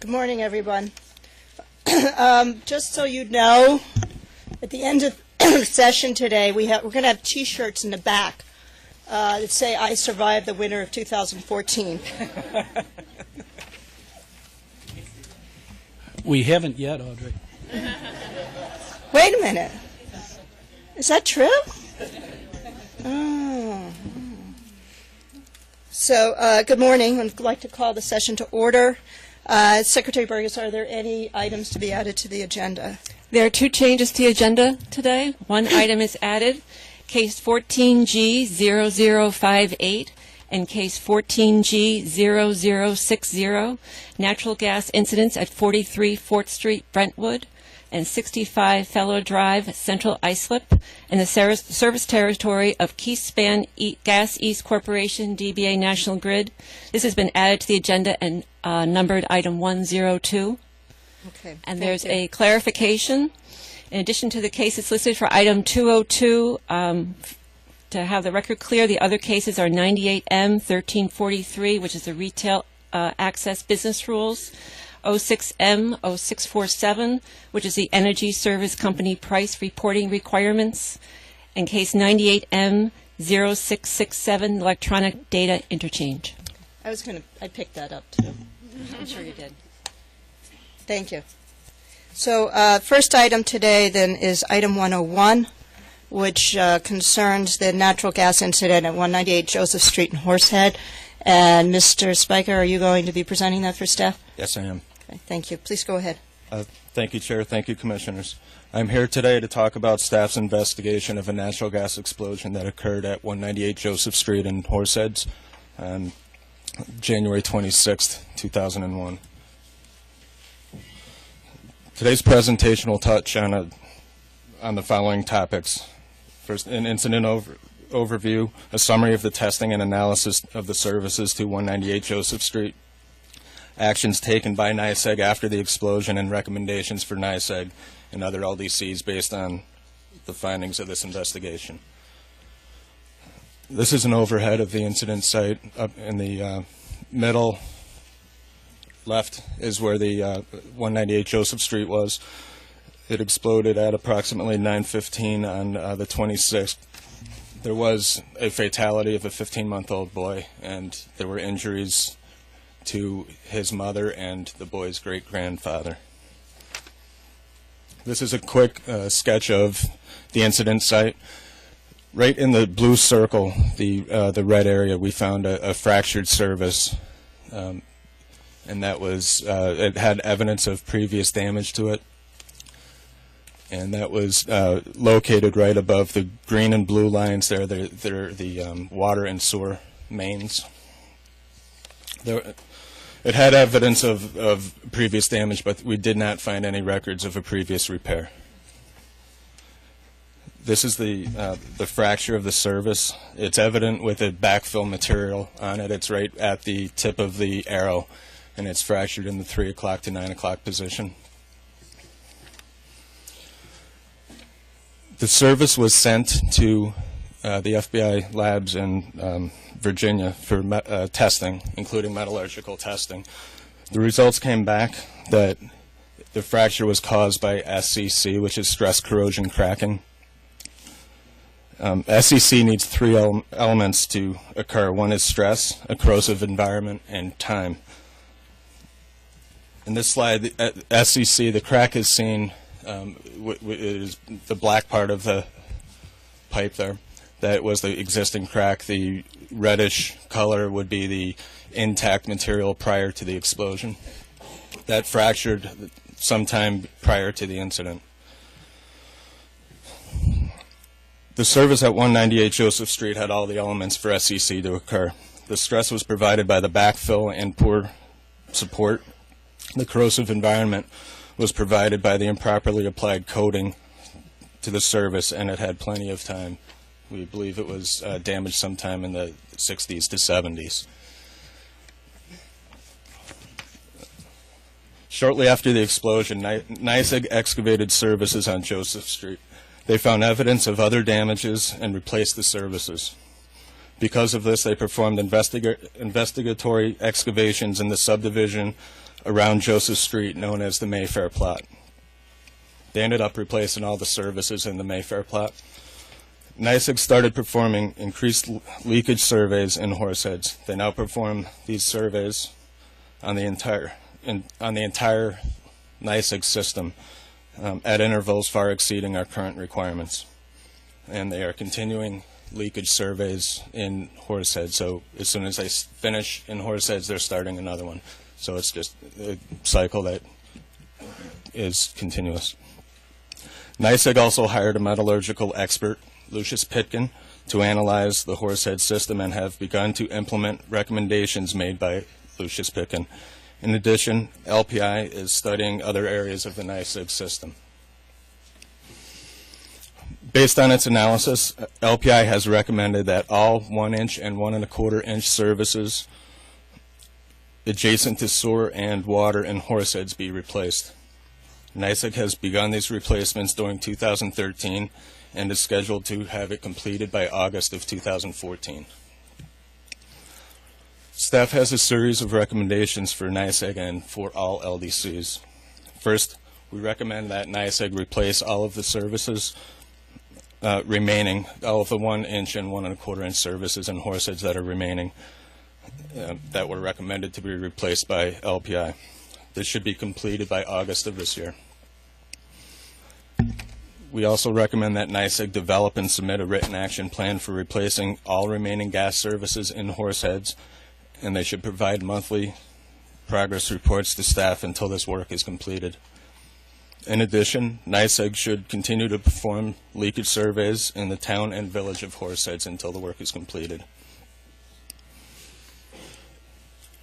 Good morning, everyone. Just so you know, at the end of the session today, we're going to have T-shirts in the back that say, "I survived the winter of 2014." We haven't yet, Audrey. Wait a minute. Is that true? Oh. So, good morning. I'd like to call the session to order. Secretary Burgess, are there any items to be added to the agenda? There are two changes to the agenda today. One item is added, case 14G0058 and case 14G0060, natural gas incidents at 43 Fort Street, Brentwood, and 65 Fellow Drive, Central Islip, in the service territory of Keyspan Gas East Corporation, DBA National Grid. This has been added to the agenda and numbered item 102. Okay. And there's a clarification. In addition to the cases listed for item 202, to have the record clear, the other cases are 98M 1343, which is the retail access business rules, 06M 0647, which is the energy service company price reporting requirements, and case 98M 0667, electronic data interchange. I picked that up too. I'm sure you did. Thank you. So, first item today then is item 101, which concerns the natural gas incident at 198 Joseph Street in Horsehead. And Mr. Spiker, are you going to be presenting that for staff? Yes, I am. Okay, thank you. Please go ahead. Thank you, Chair. Thank you, Commissioners. I'm here today to talk about staff's investigation of a natural gas explosion that occurred at 198 Joseph Street in Horseheads on January 26, 2001. Today's presentation will touch on the following topics. First, an incident overview, a summary of the testing and analysis of the services to 198 Joseph Street, actions taken by NYSEG after the explosion, and recommendations for NYSEG and other LDCs based on the findings of this investigation. This is an overhead of the incident site. Up in the middle left is where the 198 Joseph Street was. It exploded at approximately 9:15 on the 26th. There was a fatality of a 15-month-old boy, and there were injuries to his mother and the boy's great-grandfather. This is a quick sketch of the incident site. Right in the blue circle, the red area, we found a fractured service, and that was it had evidence of previous damage to it, and that was located right above the green and blue lines there. They're the water and sewer mains. It had evidence of previous damage, but we did not find any records of a previous repair. This is the fracture of the service. It's evident with a backfill material on it. It's right at the tip of the arrow, and it's fractured in the 3 o'clock to 9 o'clock position. The service was sent to the FBI labs in Virginia for testing, including metallurgical testing. The results came back that the fracture was caused by SCC, which is stress corrosion cracking. SCC needs three elements to occur. One is stress, a corrosive environment, and time. In this slide, SCC, the crack is seen, is the black part of the pipe there. That was the existing crack. The reddish color would be the intact material prior to the explosion. That fractured sometime prior to the incident. The service at 198 Joseph Street had all the elements for SCC to occur. The stress was provided by the backfill and poor support. The corrosive environment was provided by the improperly applied coating to the service, and it had plenty of time. We believe it was damaged sometime in the 60s to 70s. Shortly after the explosion, NYSEG excavated services on Joseph Street. They found evidence of other damages and replaced the services. Because of this, they performed investigatory excavations in the subdivision around Joseph Street, known as the Mayfair plot. They ended up replacing all the services in the Mayfair plot. NYSEG started performing increased leakage surveys in Horseheads. They now perform these surveys on the entire NYSEG system at intervals far exceeding our current requirements. And they are continuing leakage surveys in Horseheads. So as soon as they finish in Horseheads, they're starting another one. So it's just a cycle that is continuous. NYSEG also hired a metallurgical expert, Lucius Pitkin, to analyze the Horsehead system and have begun to implement recommendations made by Lucius Pitkin. In addition, LPI is studying other areas of the NYSEG system. Based on its analysis, LPI has recommended that all 1-inch and 1 1/4-inch services adjacent to sewer and water in Horseheads be replaced. NYSEG has begun these replacements during 2013 and is scheduled to have it completed by August of 2014. Staff has a series of recommendations for NYSEG and for all LDCs. First, we recommend that NYSEG replace all of the services remaining, all of the 1-inch and 1 1/4-inch services in Horseheads that are remaining that were recommended to be replaced by LPI. This should be completed by August of this year. We also recommend that NYSEG develop and submit a written action plan for replacing all remaining gas services in Horseheads, and they should provide monthly progress reports to staff until this work is completed. In addition, NYSEG should continue to perform leakage surveys in the town and village of Horseheads until the work is completed.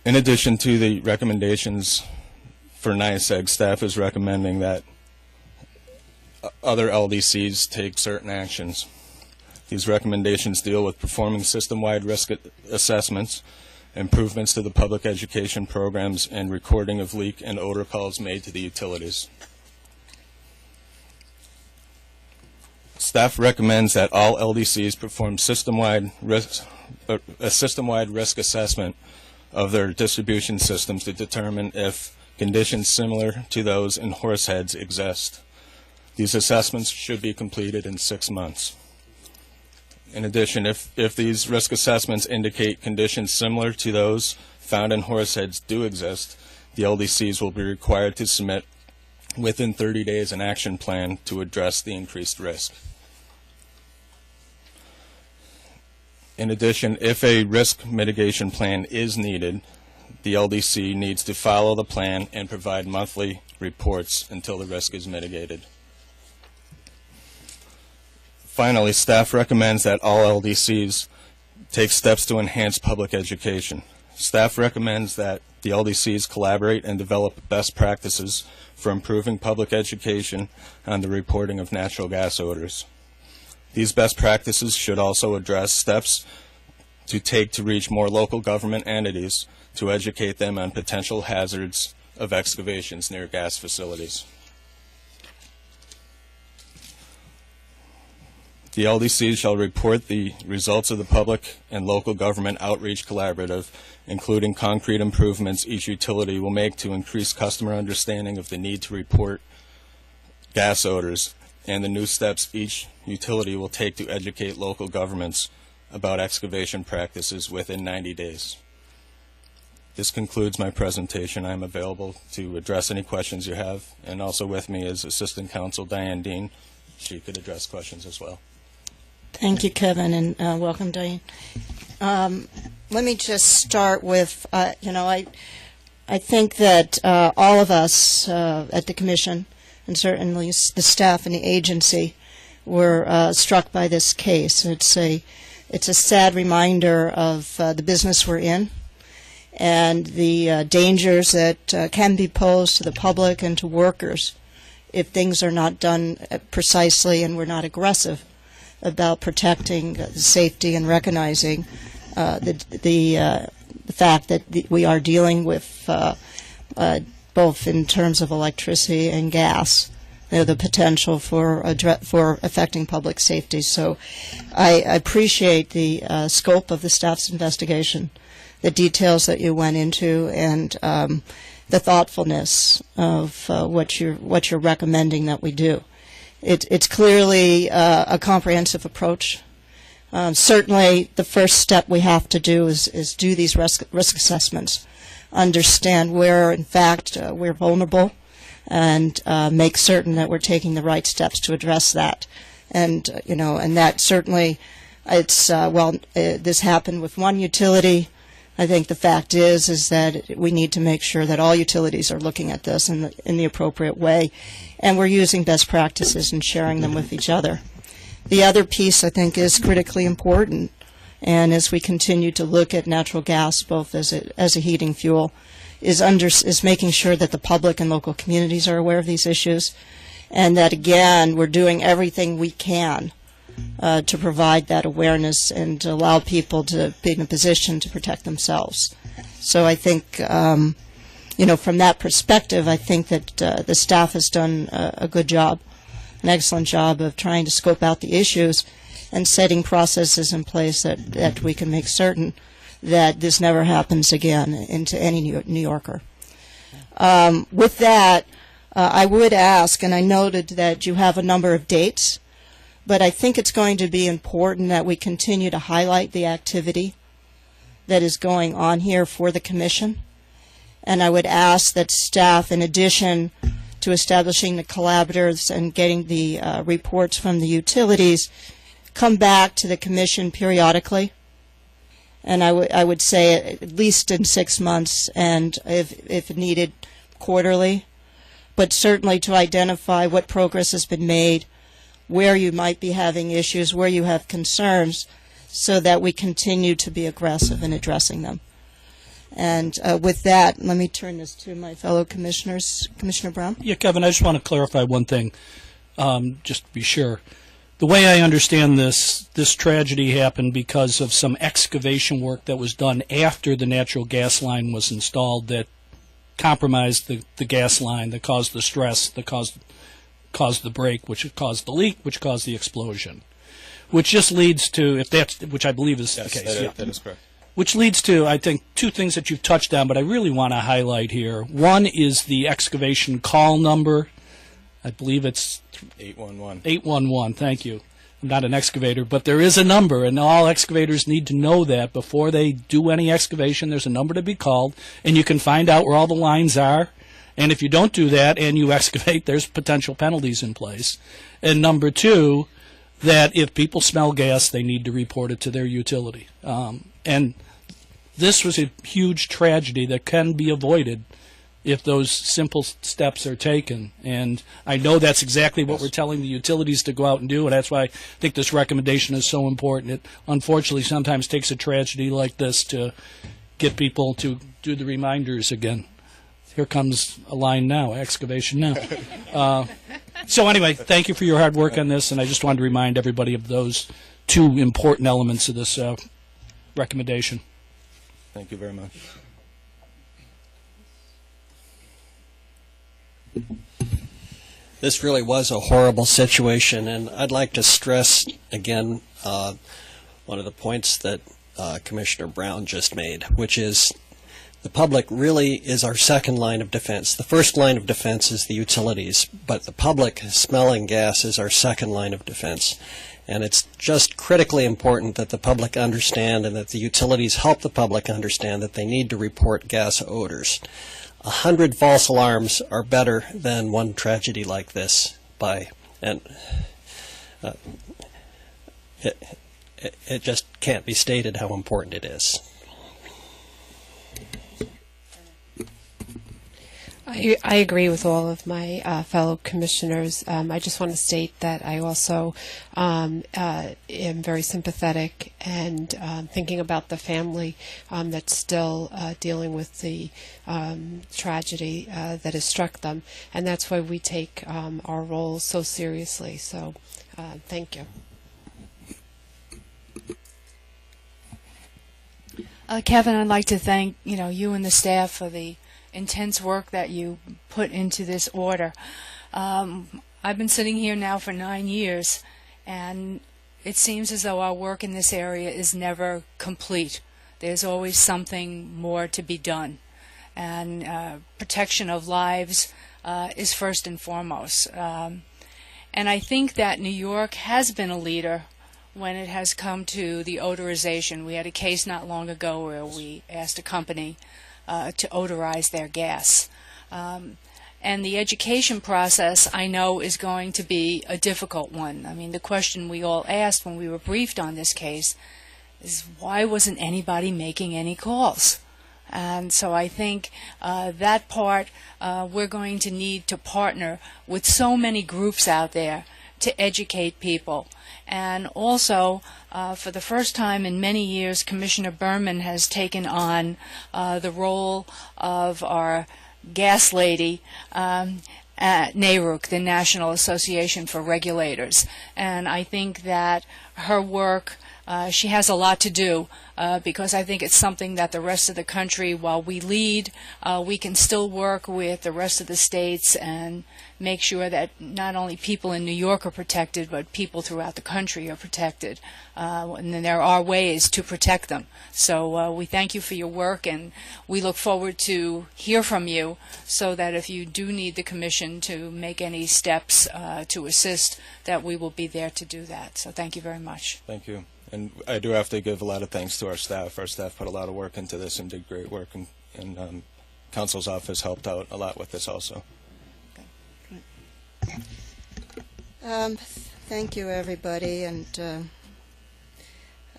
In addition to the recommendations for NYSEG, staff is recommending that other LDCs take certain actions. These recommendations deal with performing system-wide risk assessments, improvements to the public education programs, and recording of leak and odor calls made to the utilities. Staff recommends that all LDCs perform a system-wide risk assessment of their distribution systems to determine if conditions similar to those in Horseheads exist. These assessments should be completed in 6 months. In addition, if these risk assessments indicate conditions similar to those found in Horseheads do exist, the LDCs will be required to submit within 30 days an action plan to address the increased risk. In addition, if a risk mitigation plan is needed, the LDC needs to follow the plan and provide monthly reports until the risk is mitigated. Finally, staff recommends that all LDCs take steps to enhance public education. Staff recommends that the LDCs collaborate and develop best practices for improving public education on the reporting of natural gas odors. These best practices should also address steps to take to reach more local government entities to educate them on potential hazards of excavations near gas facilities. The LDCs shall report the results of the public and local government outreach collaborative, including concrete improvements each utility will make to increase customer understanding of the need to report gas odors, and the new steps each utility will take to educate local governments about excavation practices within 90 days. This concludes my presentation. I am available to address any questions you have, and also with me is Assistant Counsel Diane Dean. She could address questions as well. Thank you, Kevin, and welcome, Diane. Let me just start with, I think that all of us at the Commission, and certainly the staff and the agency, were struck by this case. It's a sad reminder of the business we're in and the dangers that can be posed to the public and to workers if things are not done precisely and we're not aggressive about protecting the safety and recognizing the fact that we are dealing with both in terms of electricity and gas, the potential for affecting public safety. So I appreciate the scope of the staff's investigation, the details that you went into, and the thoughtfulness of what you're recommending that we do. It's clearly a comprehensive approach. Certainly, the first step we have to do is do these risk assessments, understand where, in fact, we're vulnerable, and make certain that we're taking the right steps to address that. And and that certainly, this happened with one utility. I think the fact is that we need to make sure that all utilities are looking at this in the appropriate way, and we're using best practices and sharing them with each other. The other piece, I think, is critically important, and as we continue to look at natural gas both as a heating fuel, is making sure that the public and local communities are aware of these issues, and that, again, we're doing everything we can to provide that awareness and to allow people to be in a position to protect themselves. So I think, from that perspective, I think that the staff has done a good job, an excellent job of trying to scope out the issues and setting processes in place that we can make certain that this never happens again into any New Yorker. With that, I would ask, and I noted that you have a number of dates, but I think it's going to be important that we continue to highlight the activity that is going on here for the Commission. And I would ask that staff, in addition to establishing the collaboratives and getting the reports from the utilities, come back to the Commission periodically. And I would say at least in 6 months, and if needed, quarterly. But certainly to identify what progress has been made, where you might be having issues, where you have concerns, so that we continue to be aggressive in addressing them. And with that, let me turn this to my fellow commissioners. Commissioner Brown? Yeah, Kevin, I just want to clarify one thing, just to be sure. The way I understand this tragedy happened because of some excavation work that was done after the natural gas line was installed that compromised the gas line, that caused the stress, that caused the break, which caused the leak, which caused the explosion. Which just leads to, which I believe is the case. That is correct. Which leads to, I think, two things that you've touched on, but I really want to highlight here. One is the excavation call number. I believe it's 811. 811, thank you. I'm not an excavator, but there is a number, and all excavators need to know that before they do any excavation. There's a number to be called, and you can find out where all the lines are. And if you don't do that and you excavate, there's potential penalties in place. And number two, that if people smell gas, they need to report it to their utility. And this was a huge tragedy that can be avoided if those simple steps are taken. And I know that's exactly what we're telling the utilities to go out and do, and that's why I think this recommendation is so important. It unfortunately sometimes takes a tragedy like this to get people to do the reminders again. Here comes a line now, excavation now. So anyway, thank you for your hard work on this, and I just wanted to remind everybody of those two important elements of this recommendation. Thank you very much. This really was a horrible situation, and I'd like to stress again one of the points that Commissioner Brown just made, which is the public really is our second line of defense. The first line of defense is the utilities, but the public smelling gas is our second line of defense. And it's just critically important that the public understand and that the utilities help the public understand that they need to report gas odors. 100 false alarms are better than one tragedy like this. It just can't be stated how important it is. I agree with all of my fellow commissioners. I just want to state that I also am very sympathetic and thinking about the family that's still dealing with the tragedy that has struck them, and that's why we take our role so seriously. So thank you. Kevin, I'd like to thank you and the staff for the intense work that you put into this order. I've been sitting here now for 9 years, and it seems as though our work in this area is never complete. There's always something more to be done. and protection of lives is first and foremost. And I think that New York has been a leader when it has come to the odorization. We had a case not long ago where we asked a company to odorize their gas. And the education process, I know, is going to be a difficult one. I mean, the question we all asked when we were briefed on this case is, why wasn't anybody making any calls? And so I think that part we're going to need to partner with so many groups out there to educate people. And also, for the first time in many years, Commissioner Berman has taken on the role of our gas lady at NARUC, the National Association for Regulators. And I think that her work, she has a lot to do because I think it's something that the rest of the country, while we lead, we can still work with the rest of the states and make sure that not only people in New York are protected, but people throughout the country are protected. And then there are ways to protect them. So we thank you for your work, and we look forward to hear from you so that if you do need the Commission to make any steps to assist, that we will be there to do that. So thank you very much. Thank you. And I do have to give a lot of thanks to our staff. Our staff put a lot of work into this and did great work, and Council's office helped out a lot with this also. Thank you, everybody, and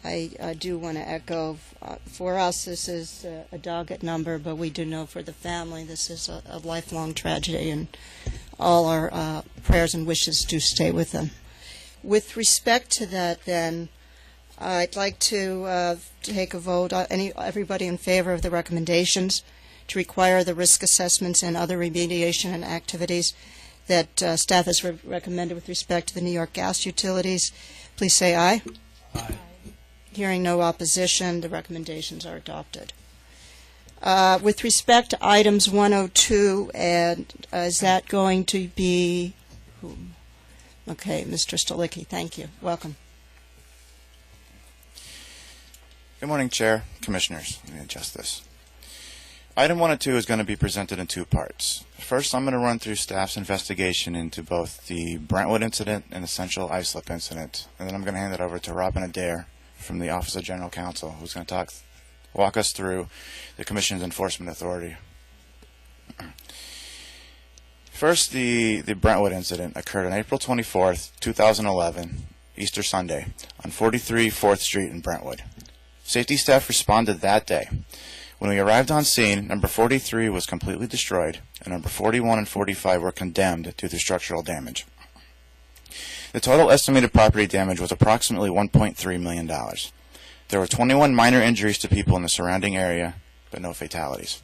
I do want to echo, for us this is a dogged number, but we do know for the family this is a lifelong tragedy, and all our prayers and wishes do stay with them. With respect to that, then, I'd like to take a vote. Everybody in favor of the recommendations to require the risk assessments and other remediation and activities that staff has recommended with respect to the New York gas utilities, please say aye. Aye. Hearing no opposition, the recommendations are adopted. With respect to items 102, and is that going to be whom? Okay, Mr. Stolicki, thank you. Welcome. Good morning, Chair, Commissioners. Let me adjust this. Item 102 is going to be presented in two parts. First, I'm going to run through staff's investigation into both the Brentwood incident and the Central Islip incident, and then I'm going to hand it over to Robin Adair from the Office of General Counsel, who's going to walk us through the Commission's enforcement authority. First, the Brentwood incident occurred on April 24th, 2011, Easter Sunday, on 43 4th Street in Brentwood. Safety staff responded that day. When we arrived on scene, number 43 was completely destroyed, and number 41 and 45 were condemned due to structural damage. The total estimated property damage was approximately $1.3 million. There were 21 minor injuries to people in the surrounding area, but no fatalities.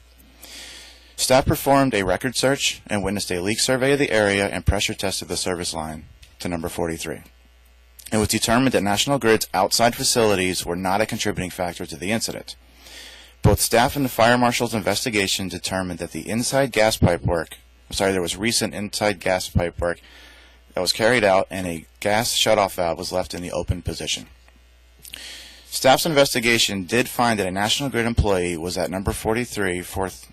Staff performed a record search and witnessed a leak survey of the area and pressure tested the service line to number 43. It was determined that National Grid's outside facilities were not a contributing factor to the incident. Both staff and the fire marshal's investigation determined that the inside gas pipe work, there was recent inside gas pipe work that was carried out, and a gas shutoff valve was left in the open position. Staff's investigation did find that a National Grid employee was at number 43 4th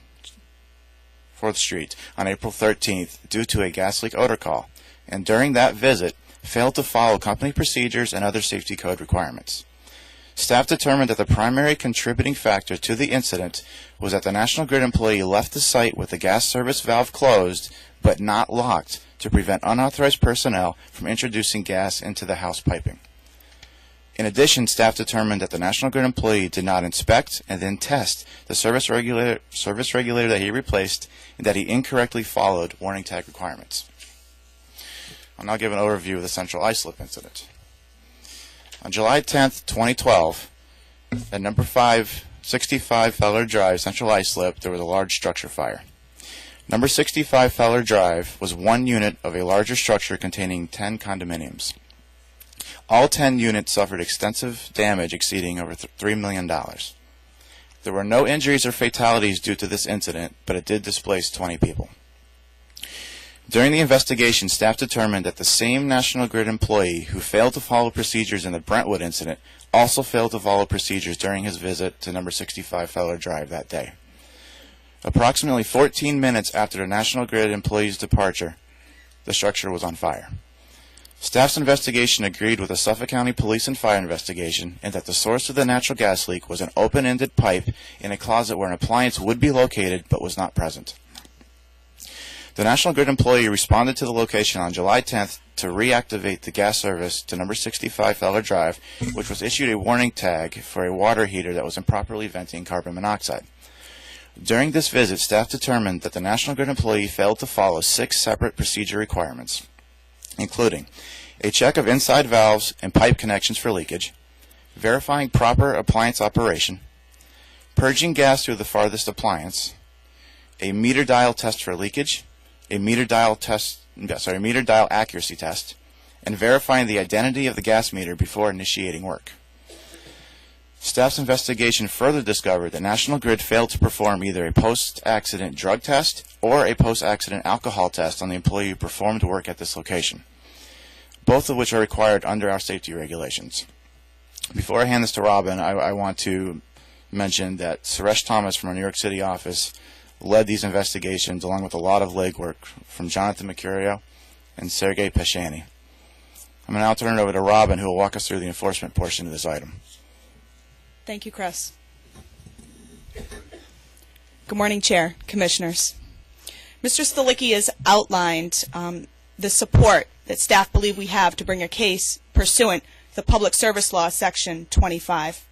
Street on April 13th due to a gas leak odor call, and during that visit failed to follow company procedures and other safety code requirements. Staff determined that the primary contributing factor to the incident was that the National Grid employee left the site with the gas service valve closed but not locked to prevent unauthorized personnel from introducing gas into the house piping. In addition, staff determined that the National Grid employee did not inspect and then test the service regulator that he replaced, and that he incorrectly followed warning tag requirements. I'll now give an overview of the Central Islip incident. On July 10th, 2012, at number 65 Feller Drive, Central Islip, there was a large structure fire. Number 65 Feller Drive was one unit of a larger structure containing 10 condominiums. All 10 units suffered extensive damage exceeding over $3 million. There were no injuries or fatalities due to this incident, but it did displace 20 people. During the investigation, staff determined that the same National Grid employee who failed to follow procedures in the Brentwood incident also failed to follow procedures during his visit to number 65 Feller Drive that day. Approximately 14 minutes after the National Grid employee's departure, the structure was on fire. Staff's investigation agreed with the Suffolk County Police and Fire investigation and that the source of the natural gas leak was an open-ended pipe in a closet where an appliance would be located but was not present. The National Grid employee responded to the location on July 10th to reactivate the gas service to number 65 Feller Drive, which was issued a warning tag for a water heater that was improperly venting carbon monoxide. During this visit, staff determined that the National Grid employee failed to follow 6 separate procedure requirements, including a check of inside valves and pipe connections for leakage, verifying proper appliance operation, purging gas through the farthest appliance, a meter dial test for leakage, a meter dial accuracy test, and verifying the identity of the gas meter before initiating work. Staff's investigation further discovered that National Grid failed to perform either a post-accident drug test or a post-accident alcohol test on the employee who performed work at this location, both of which are required under our safety regulations. Before I hand this to Robin, I want to mention that Suresh Thomas from our New York City office led these investigations along with a lot of legwork from Jonathan Mercurio and Sergei Peshani. I'm going to now turn it over to Robin, who will walk us through the enforcement portion of this item. Thank you, Chris. Good morning, Chair, Commissioners. Mr. Stalicki has outlined the support that staff believe we have to bring a case pursuant to the Public Service Law Section 25.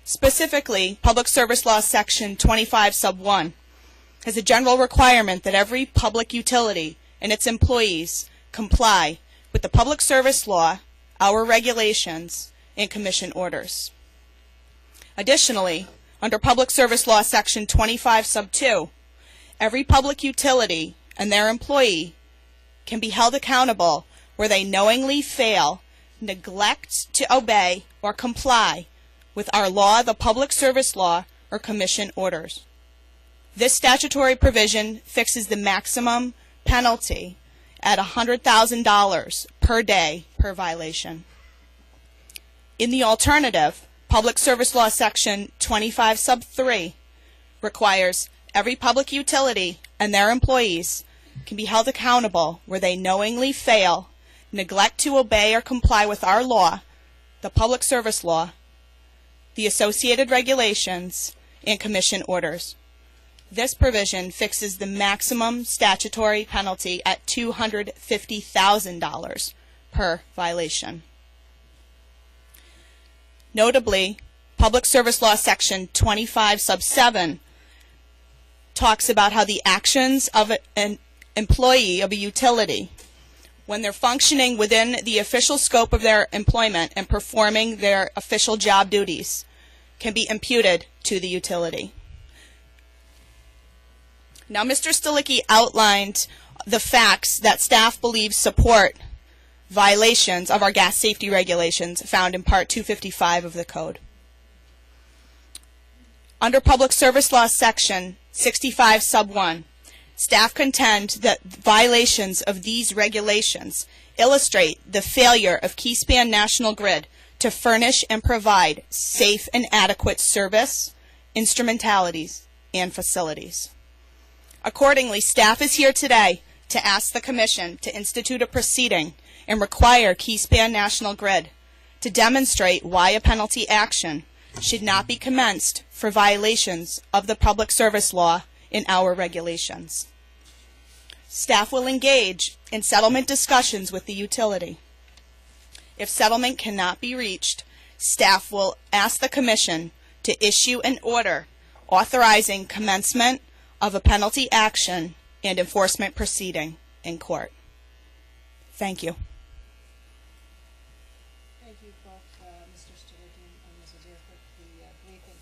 Specifically, Public Service Law Section 25 Sub 1 has a general requirement that every public utility and its employees comply with the Public Service Law, our regulations, and Commission orders. Additionally, under Public Service Law Section 25 Sub 2, every public utility and their employee can be held accountable where they knowingly fail, neglect to obey, or comply with our law, the Public Service Law, or Commission orders. This statutory provision fixes the maximum penalty at $100,000 per day per violation. In the alternative, Public Service Law Section 25 Sub 3 requires every public utility and their employees can be held accountable where they knowingly fail, neglect to obey or comply with our law, the Public Service Law, the associated regulations, and Commission orders. This provision fixes the maximum statutory penalty at $250,000 per violation. Notably, Public Service Law Section 25 Sub 7 talks about how the actions of an employee of a utility, when they're functioning within the official scope of their employment and performing their official job duties, can be imputed to the utility. Now, Mr. Stalicki outlined the facts that staff believes support violations of our gas safety regulations found in Part 255 of the Code. Under Public Service Law Section 65 Sub 1, staff contend that violations of these regulations illustrate the failure of Keyspan National Grid to furnish and provide safe and adequate service, instrumentalities, and facilities. Accordingly, staff is here today to ask the Commission to institute a proceeding and require Keyspan National Grid to demonstrate why a penalty action should not be commenced for violations of the Public Service Law in our regulations. Staff will engage in settlement discussions with the utility. If settlement cannot be reached, staff will ask the Commission to issue an order authorizing commencement of a penalty action and enforcement proceeding in court. Thank you. Thank you both, Mr. Stalicki and Ms. Adair, for the briefing.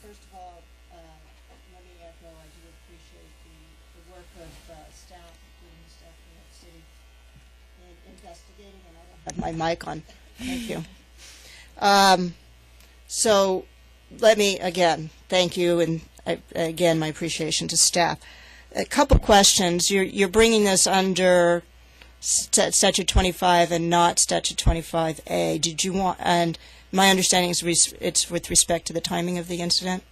First of all, let me echo, I do appreciate the work of staff, including the staff in New York City, in investigating, and I don't have my mic on. Thank you. So let me, again, thank you, and again, my appreciation to staff. A couple questions. You're bringing this under Statute 25 and not Statute 25A. Did you want? And my understanding is it's with respect to the timing of the incident.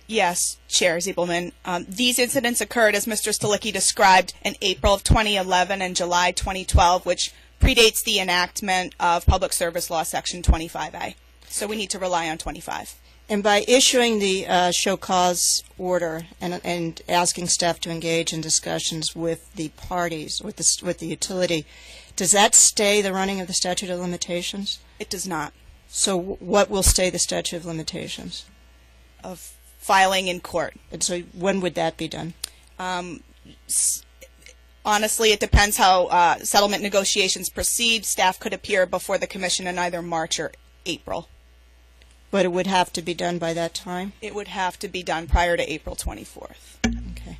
Yes, Chair Ziebelman. These incidents occurred, as Mr. Stolicki described, in April of 2011 and July 2012, which predates the enactment of Public Service Law Section 25A. So we need to rely on 25. And by issuing the show cause order and asking staff to engage in discussions with the parties, with the utility, does that stay the running of the statute of limitations? It does not. So what will stay the statute of limitations? Of filing in court. And so when would that be done? Honestly, it depends how settlement negotiations proceed. Staff could appear before the Commission in either March or April. But it would have to be done by that time? It would have to be done prior to April 24th. Okay.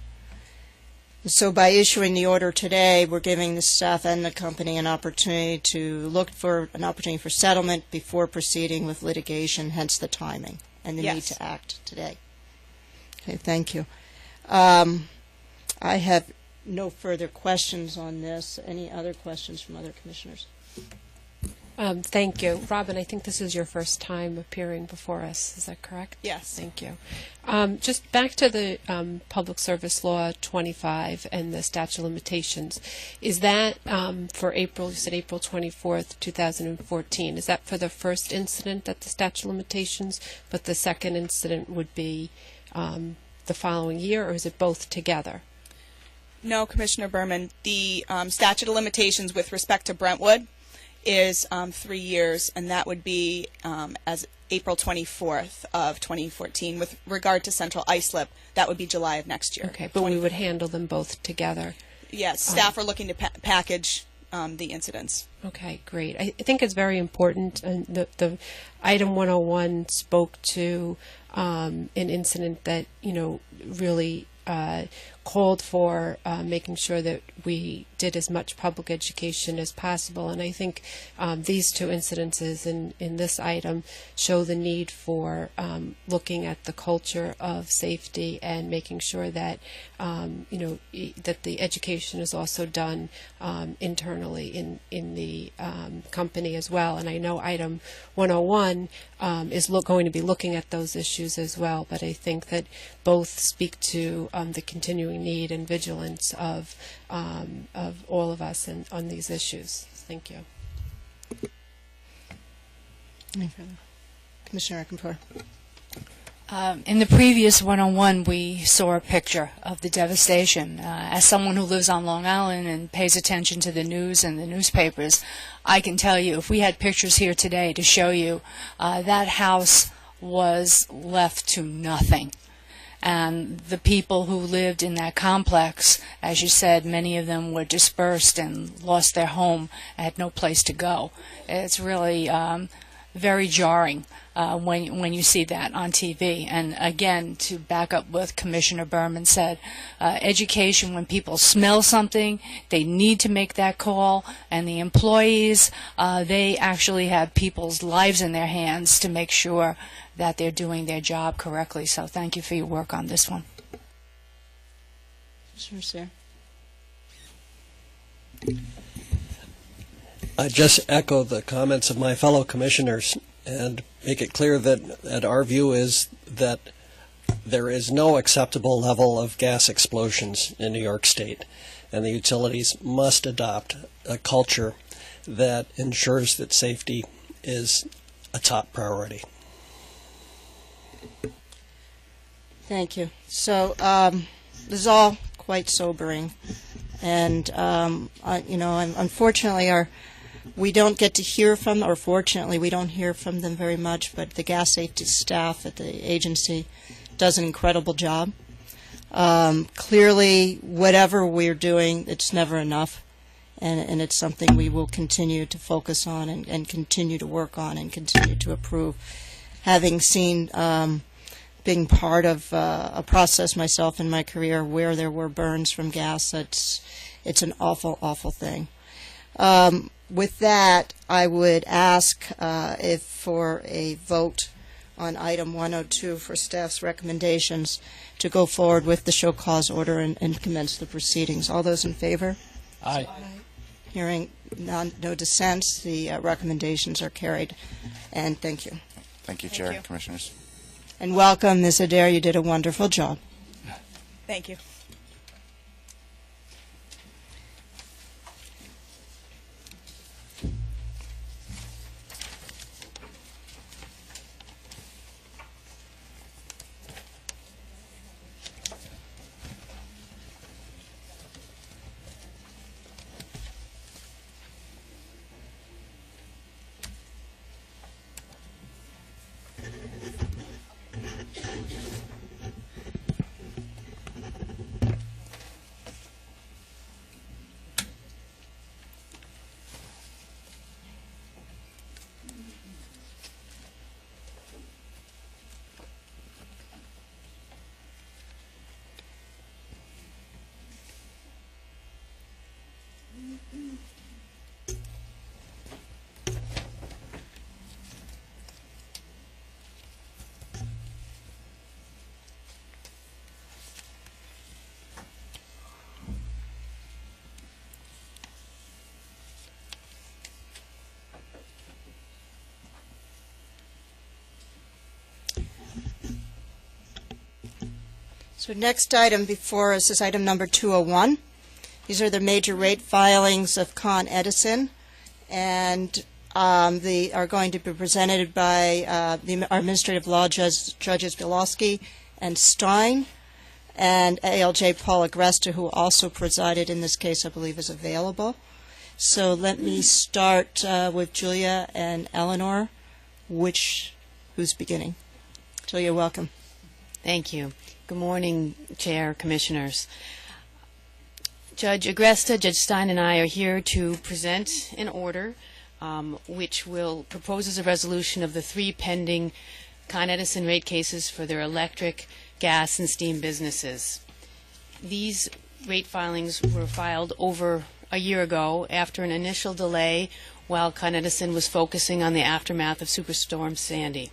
So by issuing the order today, we're giving the staff and the company an opportunity to look for an opportunity for settlement before proceeding with litigation, hence the timing and the need Yes. to act today. Okay, thank you. I have no further questions on this. Any other questions from other commissioners? Thank you. Robin, I think this is your first time appearing before us. Is that correct? Yes. Thank you. Just back to the Public Service Law 25 and the statute of limitations. Is that for April, you said April 24th, 2014. Is that for the first incident at the statute of limitations, but the second incident would be the following year, or is it both together? No, Commissioner Berman. The statute of limitations with respect to Brentwood is 3 years, and that would be as April 24th of 2014. With regard to Central Islip, that would be July of next year. Okay, but we would handle them both together. Yes, staff are looking to package the incidents. Okay, great. I think it's very important, and the item 101 spoke to an incident that, really called for making sure that we did as much public education as possible. And I think these two incidences in this item show the need for looking at the culture of safety and making sure that, that the education is also done internally in the company as well. And I know item 101 is going to be looking at those issues as well, but I think that both speak to the continuing need and vigilance of all of us on these issues. Thank you. Any further? Commissioner Akinfor. In the previous one-on-one, we saw a picture of the devastation. As someone who lives on Long Island and pays attention to the news and the newspapers, I can tell you, if we had pictures here today to show you, that house was left to nothing. And the people who lived in that complex, as you said, many of them were dispersed and lost their home, had no place to go. It's really very jarring when you see that on TV. And again, to back up what Commissioner Berman said, education, when people smell something, they need to make that call, and the employees, they actually have people's lives in their hands to make sure that they're doing their job correctly. So thank you for your work on this one. Sure, sir. I just echo the comments of my fellow commissioners and make it clear that our view is that there is no acceptable level of gas explosions in New York State, and the utilities must adopt a culture that ensures that safety is a top priority. Thank you. So this is all quite sobering, and unfortunately, we don't get to hear from, or fortunately, we don't hear from them very much. But the gas safety staff at the agency does an incredible job. Clearly, whatever we're doing, it's never enough, and it's something we will continue to focus on and continue to work on and continue to improve. Having seen being part of a process myself in my career where there were burns from gas, it's an awful, awful thing. With that, I would ask for a vote on item 102 for staff's recommendations to go forward with the show cause order and commence the proceedings. All those in favor? Aye. Hearing no dissents, the recommendations are carried. And thank you. Thank you, Thank Chair, you. Commissioners. And welcome, Ms. Adair. You did a wonderful job. Thank you. So next item before us is item number 201. These are the major rate filings of Con Edison, and they are going to be presented by our administrative law judges Bilowski and Stein, and ALJ Paul Agresta, who also presided in this case, I believe, is available. So let me start with Julia and Eleanor. Who's beginning? Julia, welcome. Thank you. Good morning, Chair, Commissioners. Judge Agresta, Judge Stein, and I are here to present an order which will proposes a resolution of the 3 pending Con Edison rate cases for their electric, gas, and steam businesses. These rate filings were filed over a year ago after an initial delay while Con Edison was focusing on the aftermath of Superstorm Sandy.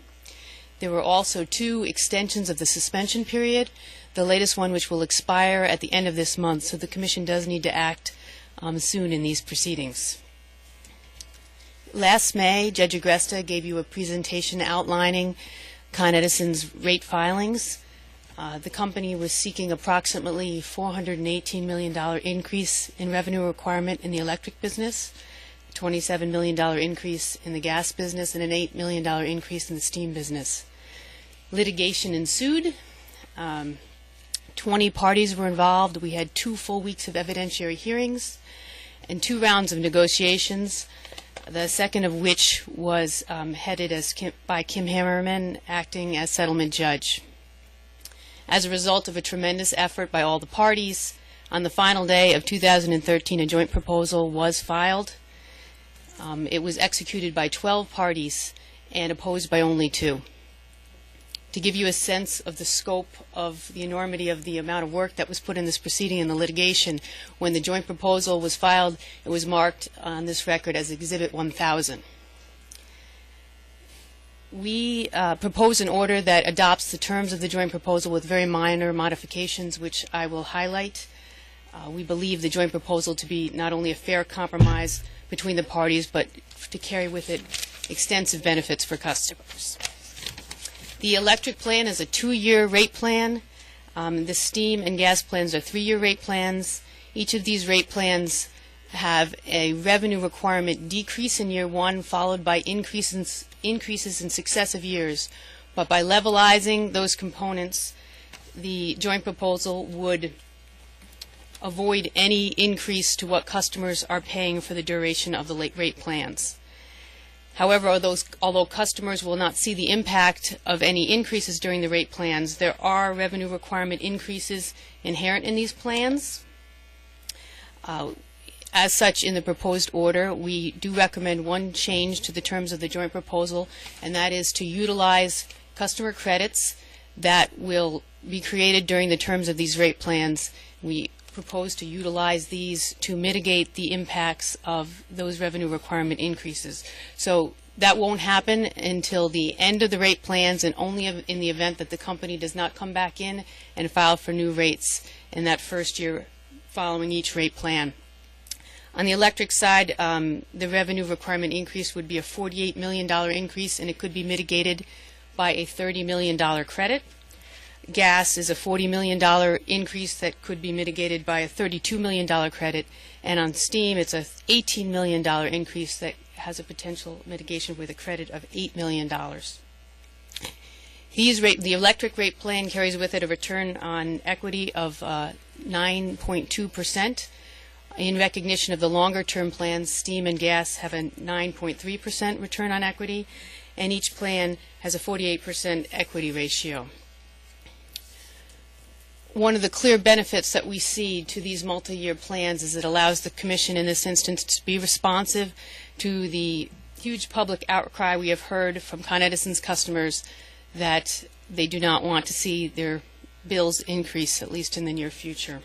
There were also 2 extensions of the suspension period, the latest one which will expire at the end of this month, so the Commission does need to act soon in these proceedings. Last May, Judge Agresta gave you a presentation outlining Con Edison's rate filings. The company was seeking approximately $418 million increase in revenue requirement in the electric business, a $27 million increase in the gas business, and an $8 million increase in the steam business. Litigation ensued. 20 parties were involved. We had 2 full weeks of evidentiary hearings and 2 rounds of negotiations, the second of which was headed by Kim Hammerman, acting as settlement judge. As a result of a tremendous effort by all the parties, on the final day of 2013, a joint proposal was filed. It was executed by 12 parties and opposed by only 2. To give you a sense of the scope of the enormity of the amount of work that was put in this proceeding and the litigation, when the joint proposal was filed, it was marked on this record as Exhibit 1000. We propose an order that adopts the terms of the joint proposal with very minor modifications, which I will highlight. We believe the joint proposal to be not only a fair compromise between the parties, but to carry with it extensive benefits for customers. The electric plan is a 2-year rate plan. The steam and gas plans are 3-year rate plans. Each of these rate plans have a revenue requirement decrease in year 1, followed by increases in successive years. But by levelizing those components, the joint proposal would avoid any increase to what customers are paying for the duration of the rate plans. However, although customers will not see the impact of any increases during the rate plans, there are revenue requirement increases inherent in these plans. As such, in the proposed order, we do recommend one change to the terms of the joint proposal, and that is to utilize customer credits that will be created during the terms of these rate plans. We propose to utilize these to mitigate the impacts of those revenue requirement increases. So that won't happen until the end of the rate plans, and only in the event that the company does not come back in and file for new rates in that first year following each rate plan. On the electric side, the revenue requirement increase would be a $48 million increase, and it could be mitigated by a $30 million credit. Gas is a $40 million increase that could be mitigated by a $32 million credit. And on steam, it's a $18 million increase that has a potential mitigation with a credit of $8 million. The electric rate plan carries with it a return on equity of 9.2%. In recognition of the longer-term plans, steam and gas have a 9.3% return on equity, and each plan has a 48% equity ratio. One of the clear benefits that we see to these multi-year plans is it allows the Commission in this instance to be responsive to the huge public outcry we have heard from Con Edison's customers that they do not want to see their bills increase, at least in the near future.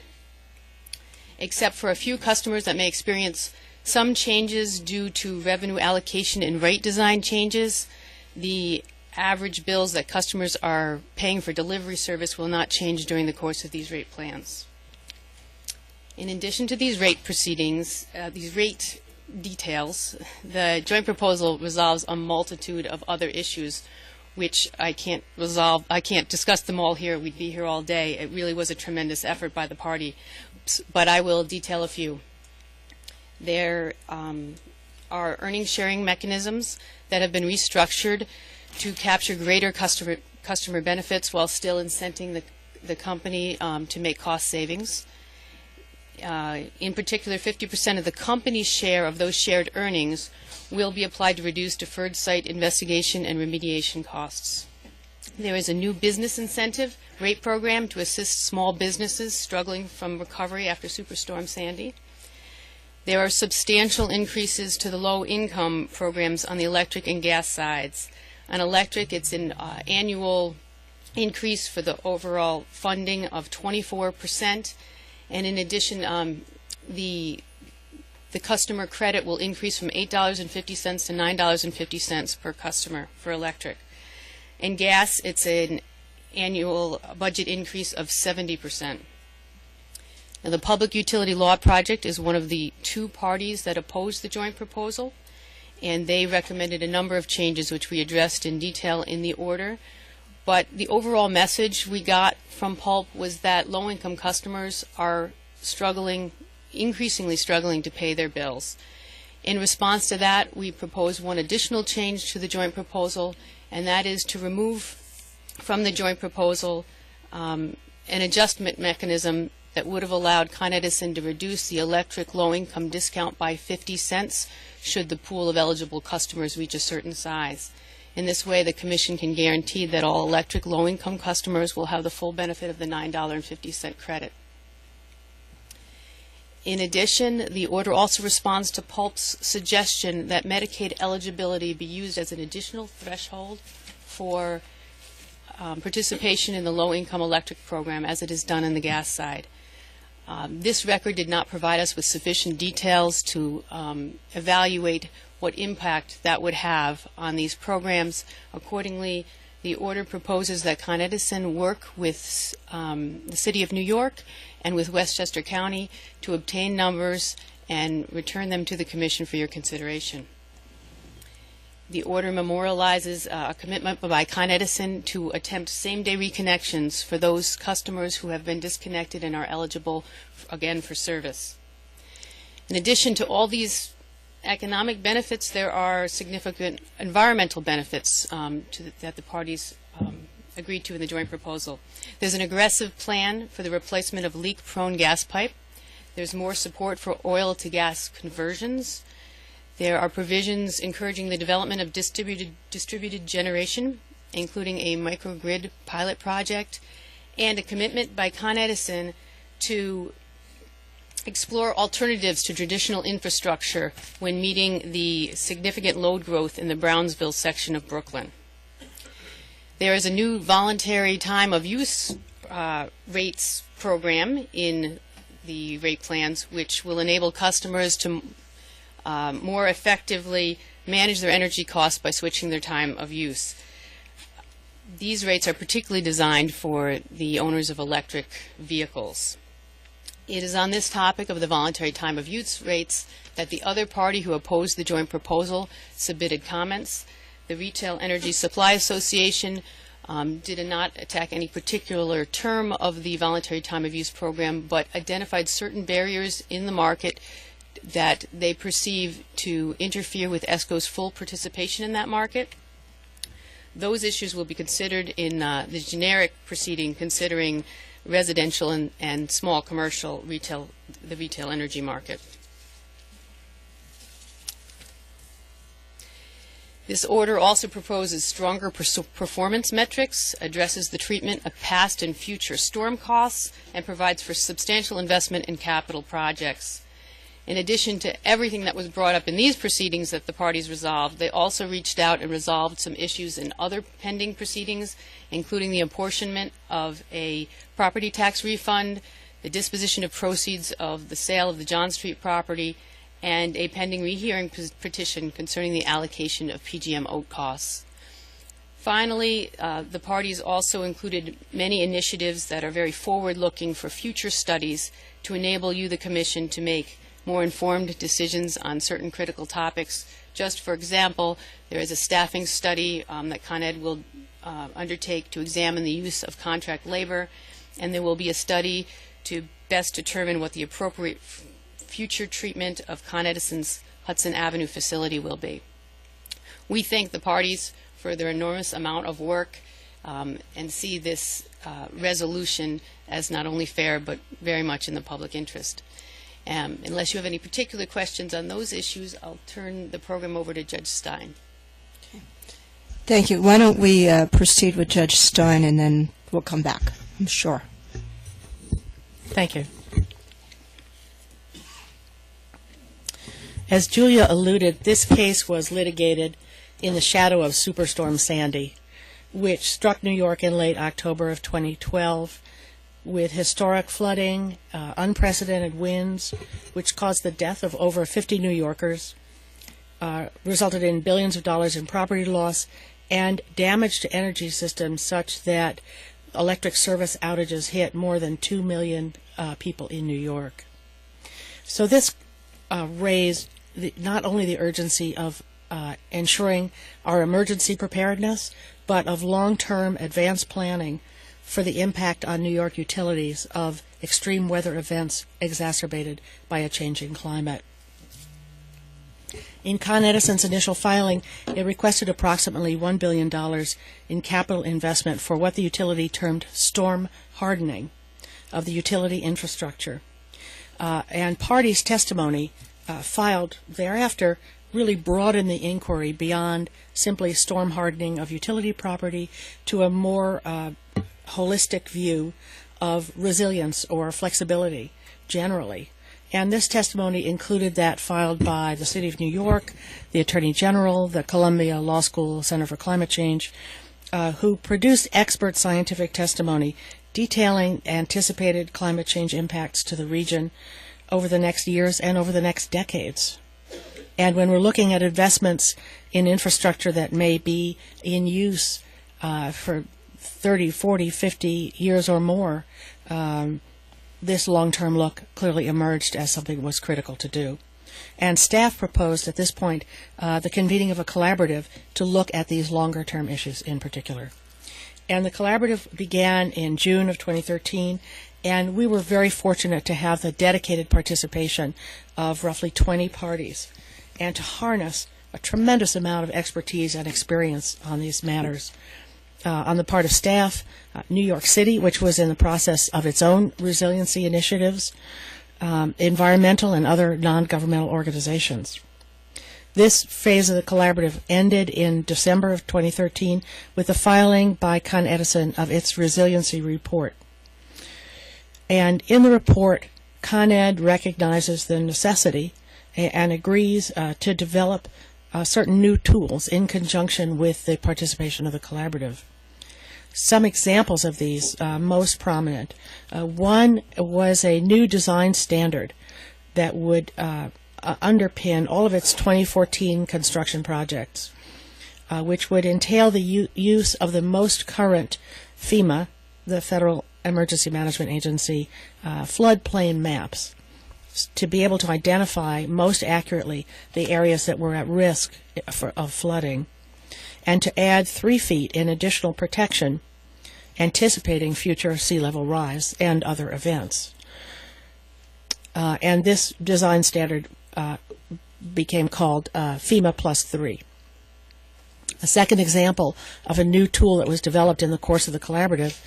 Except for a few customers that may experience some changes due to revenue allocation and rate design changes, the average bills that customers are paying for delivery service will not change during the course of these rate plans. In addition to these rate proceedings, these rate details, the joint proposal resolves a multitude of other issues which I can't discuss them all here. We'd be here all day. It really was a tremendous effort by the party, but I will detail a few. There are earnings sharing mechanisms that have been restructured to capture greater customer benefits while still incenting the company to make cost savings. In particular, 50% of the company's share of those shared earnings will be applied to reduce deferred site investigation and remediation costs. There is a new business incentive rate program to assist small businesses struggling from recovery after Superstorm Sandy. There are substantial increases to the low-income programs on the electric and gas sides. On electric, it's an annual increase for the overall funding of 24%, and in addition, the customer credit will increase from $8.50 to $9.50 per customer for electric. In gas, it's an annual budget increase of 70%. Now, the Public Utility Law Project is one of the two parties that opposed the joint proposal, and they recommended a number of changes which we addressed in detail in the order. But the overall message we got from PULP was that low-income customers are increasingly struggling to pay their bills. In response to that, we proposed one additional change to the joint proposal, and that is to remove from the joint proposal an adjustment mechanism that would have allowed Con Edison to reduce the electric low-income discount by 50 cents should the pool of eligible customers reach a certain size. In this way, the Commission can guarantee that all electric low-income customers will have the full benefit of the $9.50 credit. In addition, the order also responds to PULP's suggestion that Medicaid eligibility be used as an additional threshold for participation in the low-income electric program as it is done on the gas side. This record did not provide us with sufficient details to evaluate what impact that would have on these programs. Accordingly, the order proposes that Con Edison work with the City of New York and with Westchester County to obtain numbers and return them to the Commission for your consideration. The order memorializes a commitment by Con Edison to attempt same-day reconnections for those customers who have been disconnected and are eligible, again, for service. In addition to all these economic benefits, there are significant environmental benefits that the parties agreed to in the joint proposal. There's an aggressive plan for the replacement of leak-prone gas pipe. There's more support for oil-to-gas conversions. There are provisions encouraging the development of distributed generation, including a microgrid pilot project, and a commitment by Con Edison to explore alternatives to traditional infrastructure when meeting the significant load growth in the Brownsville section of Brooklyn. There is a new voluntary time of use rates program in the rate plans, which will enable customers to more effectively manage their energy costs by switching their time of use. These rates are particularly designed for the owners of electric vehicles. It is on this topic of the voluntary time of use rates that the other party who opposed the joint proposal submitted comments. The Retail Energy Supply Association did not attack any particular term of the voluntary time of use program, but identified certain barriers in the market that they perceive to interfere with ESCO's full participation in that market. Those issues will be considered in the generic proceeding considering residential and small commercial retail, the retail energy market. This order also proposes stronger performance metrics, addresses the treatment of past and future storm costs, and provides for substantial investment in capital projects. In addition to everything that was brought up in these proceedings that the parties resolved, they also reached out and resolved some issues in other pending proceedings, including the apportionment of a property tax refund, the disposition of proceeds of the sale of the John Street property, and a pending rehearing petition concerning the allocation of PGM oat costs. Finally, the parties also included many initiatives that are very forward-looking for future studies to enable you, the Commission, to make more informed decisions on certain critical topics. Just for example, there is a staffing study that Con Ed will undertake to examine the use of contract labor, and there will be a study to best determine what the appropriate future treatment of Con Edison's Hudson Avenue facility will be. We thank the parties for their enormous amount of work and see this resolution as not only fair but very much in the public interest. Unless you have any particular questions on those issues, I'll turn the program over to Judge Stein. Okay. Thank you. Why don't we proceed with Judge Stein and then we'll come back, I'm sure. Thank you. As Julia alluded, this case was litigated in the shadow of Superstorm Sandy, which struck New York in late October of 2012 with historic flooding, unprecedented winds, which caused the death of over 50 New Yorkers, resulted in billions of dollars in property loss, and damage to energy systems such that electric service outages hit more than 2 million people in New York. So this raised not only the urgency of ensuring our emergency preparedness, but of long-term advanced planning for the impact on New York utilities of extreme weather events exacerbated by a changing climate. In Con Edison's initial filing, it requested approximately $1 billion in capital investment for what the utility termed storm hardening of the utility infrastructure. And parties' testimony filed thereafter really broadened the inquiry beyond simply storm hardening of utility property to a more holistic view of resilience or flexibility generally. And this testimony included that filed by the City of New York, the Attorney General, the Columbia Law School Center for Climate Change, who produced expert scientific testimony detailing anticipated climate change impacts to the region over the next years and over the next decades. And when we're looking at investments in infrastructure that may be in use for 30, 40, 50 years or more, this long-term look clearly emerged as something that was critical to do. And staff proposed at this point the convening of a collaborative to look at these longer-term issues in particular. And the collaborative began in June of 2013, and we were very fortunate to have the dedicated participation of roughly 20 parties and to harness a tremendous amount of expertise and experience on these matters. On the part of staff, New York City, which was in the process of its own resiliency initiatives, environmental and other non-governmental organizations. This phase of the collaborative ended in December of 2013 with the filing by Con Edison of its resiliency report. And in the report, Con Ed recognizes the necessity and agrees to develop certain new tools in conjunction with the participation of the collaborative. Some examples of these, most prominent. One was a new design standard that would underpin all of its 2014 construction projects, which would entail the use of the most current FEMA, the Federal Emergency Management Agency, floodplain maps to be able to identify most accurately the areas that were at risk of flooding. and to add 3 feet in additional protection, anticipating future sea level rise and other events. And this design standard became called FEMA Plus 3. A second example of a new tool that was developed in the course of the collaborative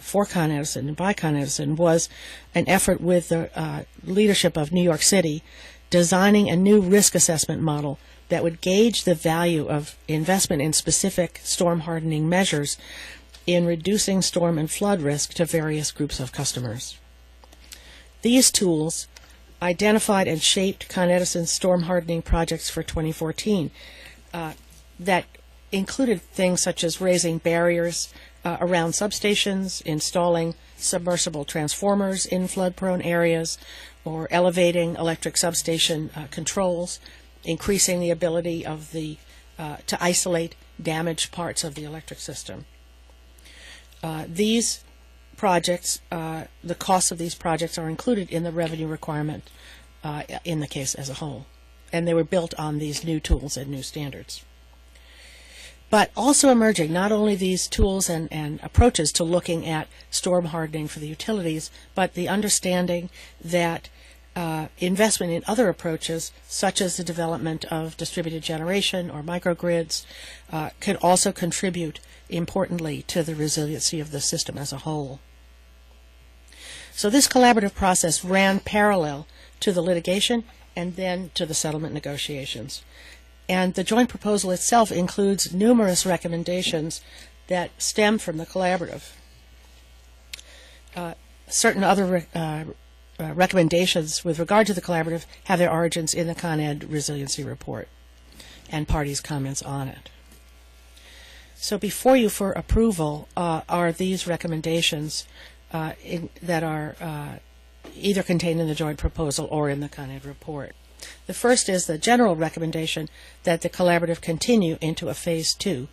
for Con Edison and by Con Edison was an effort with the leadership of New York City designing a new risk assessment model that would gauge the value of investment in specific storm hardening measures in reducing storm and flood risk to various groups of customers. These tools identified and shaped Con Edison's storm hardening projects for 2014 that included things such as raising barriers around substations, installing submersible transformers in flood-prone areas, or elevating electric substation controls, increasing the ability of the to isolate damaged parts of the electric system. These projects, the costs of these projects are included in the revenue requirement in the case as a whole, and they were built on these new tools and new standards. But also emerging, not only these tools and approaches to looking at storm hardening for the utilities, but the understanding that investment in other approaches, such as the development of distributed generation or microgrids, can also contribute importantly to the resiliency of the system as a whole. So this collaborative process ran parallel to the litigation and then to the settlement negotiations. And the joint proposal itself includes numerous recommendations that stem from the collaborative. Certain other recommendations with regard to the collaborative have their origins in the Con Ed Resiliency Report and parties' comments on it. So before you for approval are these recommendations that are either contained in the joint proposal or in the Con Ed report. The first is the general recommendation that the collaborative continue into a phase 2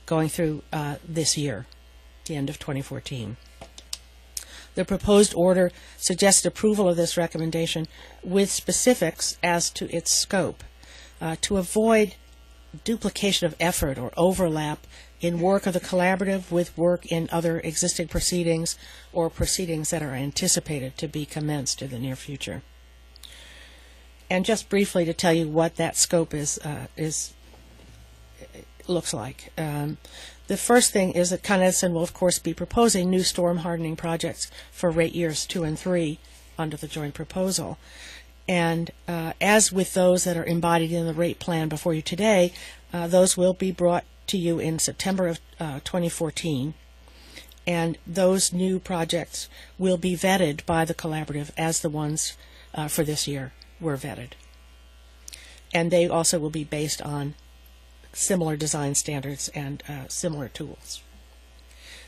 going through this year, the end of 2014. The proposed order suggests approval of this recommendation with specifics as to its scope to avoid duplication of effort or overlap in work of the collaborative with work in other existing proceedings or proceedings that are anticipated to be commenced in the near future. And just briefly to tell you what that scope looks like. The first thing is that Con Edison will, of course, be proposing new storm hardening projects for rate years 2 and 3 under the joint proposal. And as with those that are embodied in the rate plan before you today, those will be brought to you in September of 2014. And those new projects will be vetted by the collaborative as the ones for this year were vetted. And they also will be based on similar design standards and similar tools.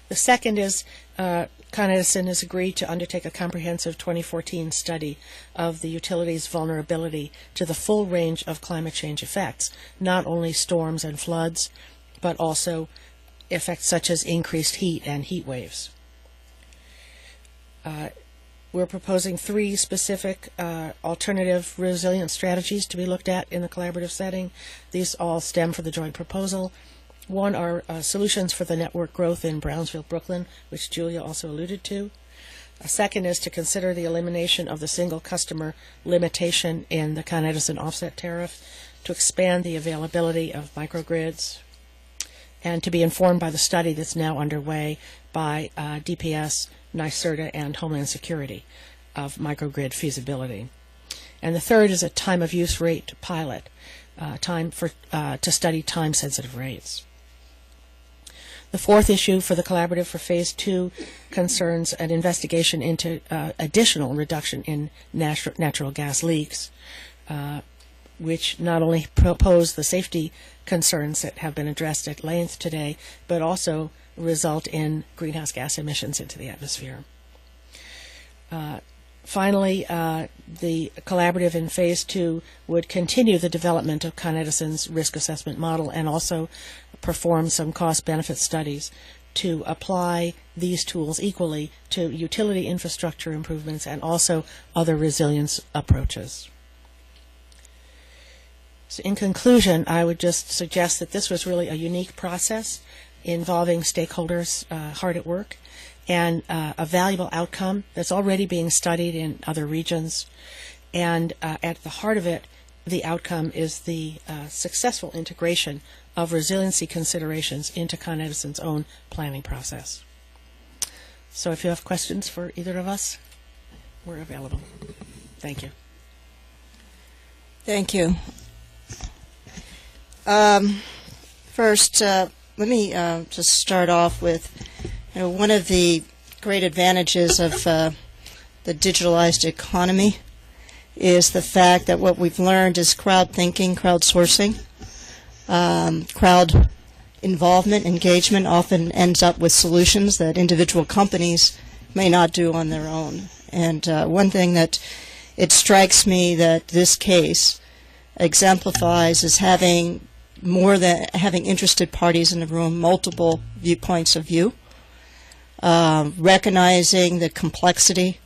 The second is Con Edison has agreed to undertake a comprehensive 2014 study of the utility's vulnerability to the full range of climate change effects, not only storms and floods, but also effects such as increased heat and heat waves. We're proposing 3 specific alternative resilience strategies to be looked at in the collaborative setting. These all stem from the joint proposal. One are solutions for the network growth in Brownsville, Brooklyn, which Julia also alluded to. A second is to consider the elimination of the single customer limitation in the Con Edison offset tariff to expand the availability of microgrids, and to be informed by the study that's now underway by DPS, NYSERDA, and Homeland Security of microgrid feasibility. And the third is a time of use rate pilot, to study time-sensitive rates. The fourth issue for the collaborative for Phase 2 concerns an investigation into additional reduction in natural gas leaks, which not only pose the safety concerns that have been addressed at length today, but also result in greenhouse gas emissions into the atmosphere. Finally, the collaborative in Phase 2 would continue the development of Con Edison's risk assessment model and also perform some cost-benefit studies to apply these tools equally to utility infrastructure improvements and also other resilience approaches. So in conclusion, I would just suggest that this was really a unique process involving stakeholders hard at work, and a valuable outcome that's already being studied in other regions. And at the heart of it, the outcome is the successful integration of resiliency considerations into Con Edison's own planning process. So if you have questions for either of us, we're available. Thank you. Thank you. First, let me just start off with, one of the great advantages of the digitalized economy is the fact that what we've learned is crowd thinking, crowdsourcing, crowd involvement, engagement often ends up with solutions that individual companies may not do on their own. And one thing that it strikes me that this case exemplifies is having interested parties in the room, multiple viewpoints of view, recognizing the complexity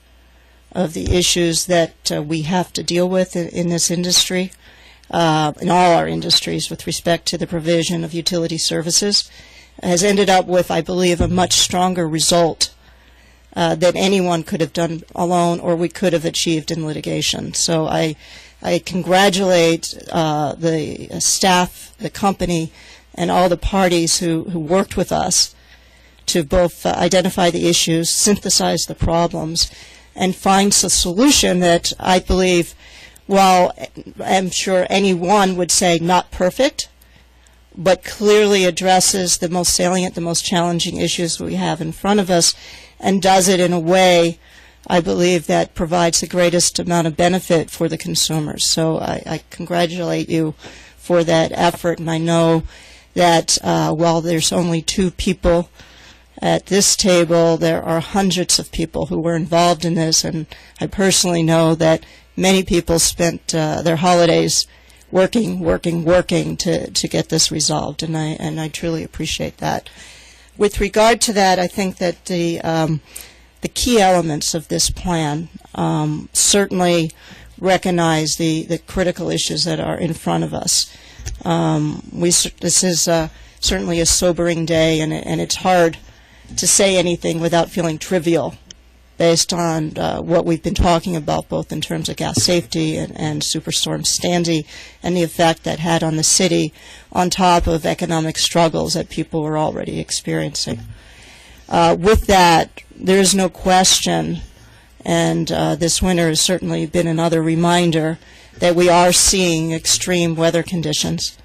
of the issues that we have to deal with in this industry, in all our industries with respect to the provision of utility services, has ended up with, I believe, a much stronger result than anyone could have done alone or we could have achieved in litigation. So I congratulate the staff, the company, and all the parties who worked with us to both identify the issues, synthesize the problems, and find a solution that I believe, while I'm sure anyone would say not perfect, but clearly addresses the most salient, the most challenging issues we have in front of us, and does it in a way, I believe, that provides the greatest amount of benefit for the consumers. So I congratulate you for that effort, and I know that while there's only 2 people at this table, there are hundreds of people who were involved in this, and I personally know that many people spent their holidays working to get this resolved, and I truly appreciate that. With regard to that, I think that the key elements of this plan certainly recognize the critical issues that are in front of us. This is certainly a sobering day, and it's hard to say anything without feeling trivial based on what we've been talking about, both in terms of gas safety and Superstorm Sandy and the effect that had on the city, on top of economic struggles that people were already experiencing. With that, there is no question, and this winter has certainly been another reminder, that we are seeing extreme weather conditions.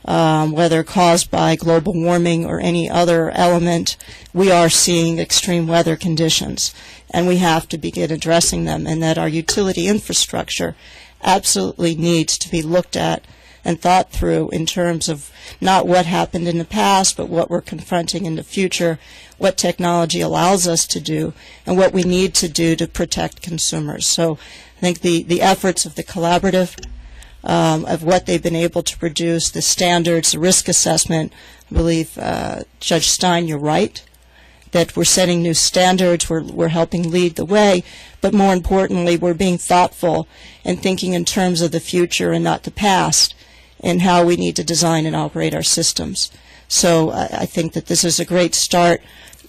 Whether caused by global warming or any other element, we are seeing extreme weather conditions, and we have to begin addressing them, and that our utility infrastructure absolutely needs to be looked at and thought through in terms of not what happened in the past, but what we're confronting in the future, what technology allows us to do, and what we need to do to protect consumers. So I think the efforts of the collaborative, of what they've been able to produce, the standards, the risk assessment. I believe, Judge Stein, you're right, that we're setting new standards, we're helping lead the way, but more importantly, we're being thoughtful and thinking in terms of the future and not the past, and how we need to design and operate our systems. So I think that this is a great start,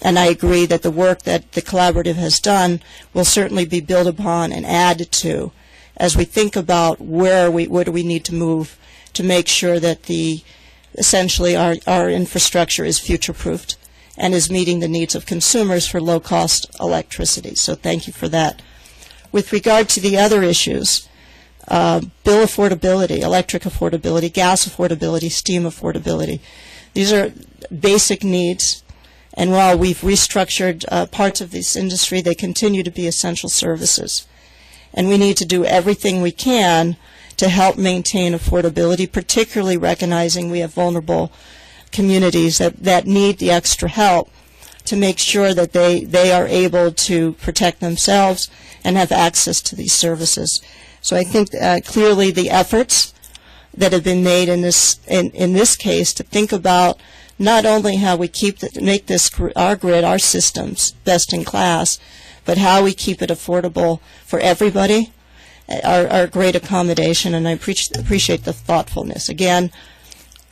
and I agree that the work that the collaborative has done will certainly be built upon and added to as we think about where do we need to move to make sure that essentially our infrastructure is future-proofed and is meeting the needs of consumers for low-cost electricity. So thank you for that. With regard to the other issues, bill affordability, electric affordability, gas affordability, steam affordability, these are basic needs. And while we've restructured parts of this industry, they continue to be essential services. And we need to do everything we can to help maintain affordability, particularly recognizing we have vulnerable communities that need the extra help to make sure that they are able to protect themselves and have access to these services. So I think clearly the efforts that have been made in this case to think about not only how we make this our grid, our systems best in class, but how we keep it affordable for everybody, are a great accommodation, and I appreciate the thoughtfulness. Again,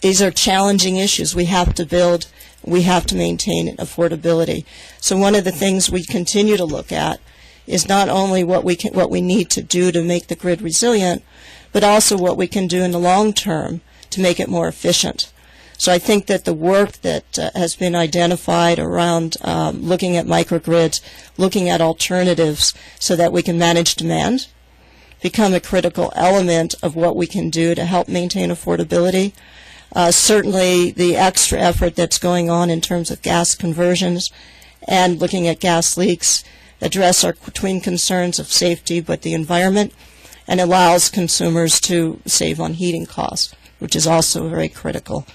these are challenging issues. We have to build, we have to maintain affordability. So one of the things we continue to look at is not only what we need to do to make the grid resilient, but also what we can do in the long term to make it more efficient. So I think that the work that has been identified around looking at microgrids, looking at alternatives so that we can manage demand, become a critical element of what we can do to help maintain affordability. Certainly the extra effort that's going on in terms of gas conversions and looking at gas leaks address our twin concerns of safety but the environment, and allows consumers to save on heating costs, which is also very critical.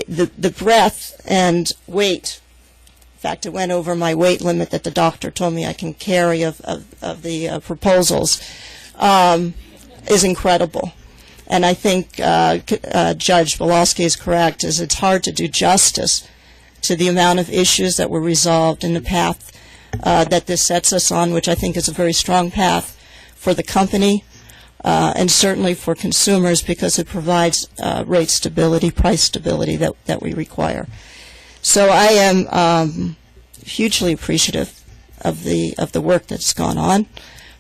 The breadth and weight, in fact, it went over my weight limit that the doctor told me I can carry of the proposals, is incredible. And I think Judge Wolosky is correct, is it's hard to do justice to the amount of issues that were resolved in the path that this sets us on, which I think is a very strong path for the company and certainly for consumers, because it provides rate stability, price stability that we require. So I am hugely appreciative of the work that's gone on.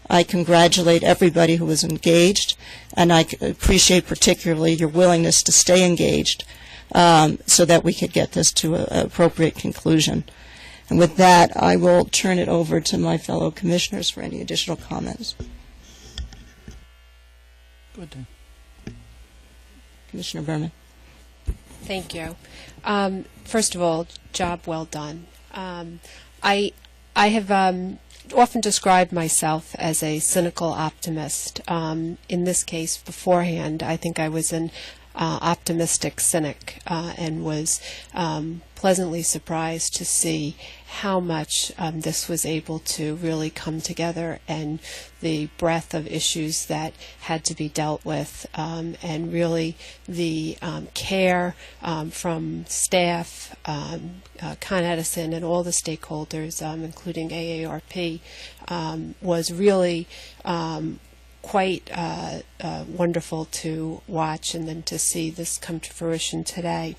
I congratulate everybody who was engaged, and I appreciate particularly your willingness to stay engaged so that we could get this to an appropriate conclusion. And with that, I will turn it over to my fellow commissioners for any additional comments. Good. Commissioner Berman. Thank you. First of all, job well done. I have often described myself as a cynical optimist. In this case, beforehand, I think I was an optimistic cynic and was pleasantly surprised to see how much this was able to really come together, and the breadth of issues that had to be dealt with, and really the care from staff, Con Edison, and all the stakeholders, including AARP, was really quite wonderful to watch, and then to see this come to fruition today.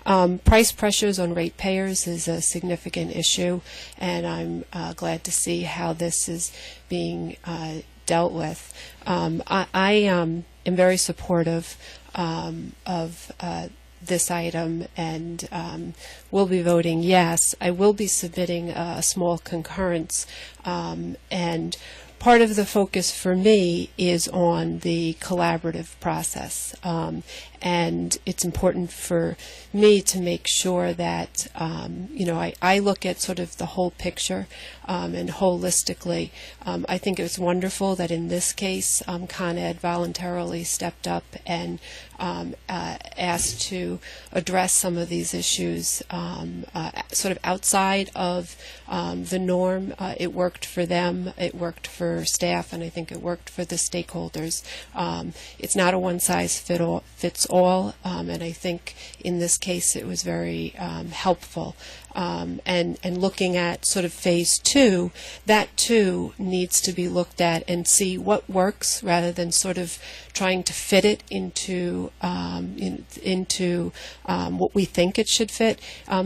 Price pressures on ratepayers is a significant issue, and I'm glad to see how this is being dealt with. I am very supportive of this item, and will be voting yes. I will be submitting a small concurrence, and part of the focus for me is on the collaborative process, and it's important for me to make sure that I look at sort of the whole picture and holistically. I think it was wonderful that in this case Con Ed voluntarily stepped up and asked to address some of these issues sort of outside of the norm. It worked for them, it worked for staff, and I think it worked for the stakeholders. It's not a one-size-fits all, and I think in this case it was very helpful. And looking at sort of phase 2, that too needs to be looked at and see what works, rather than sort of trying to fit it into what we think it should fit,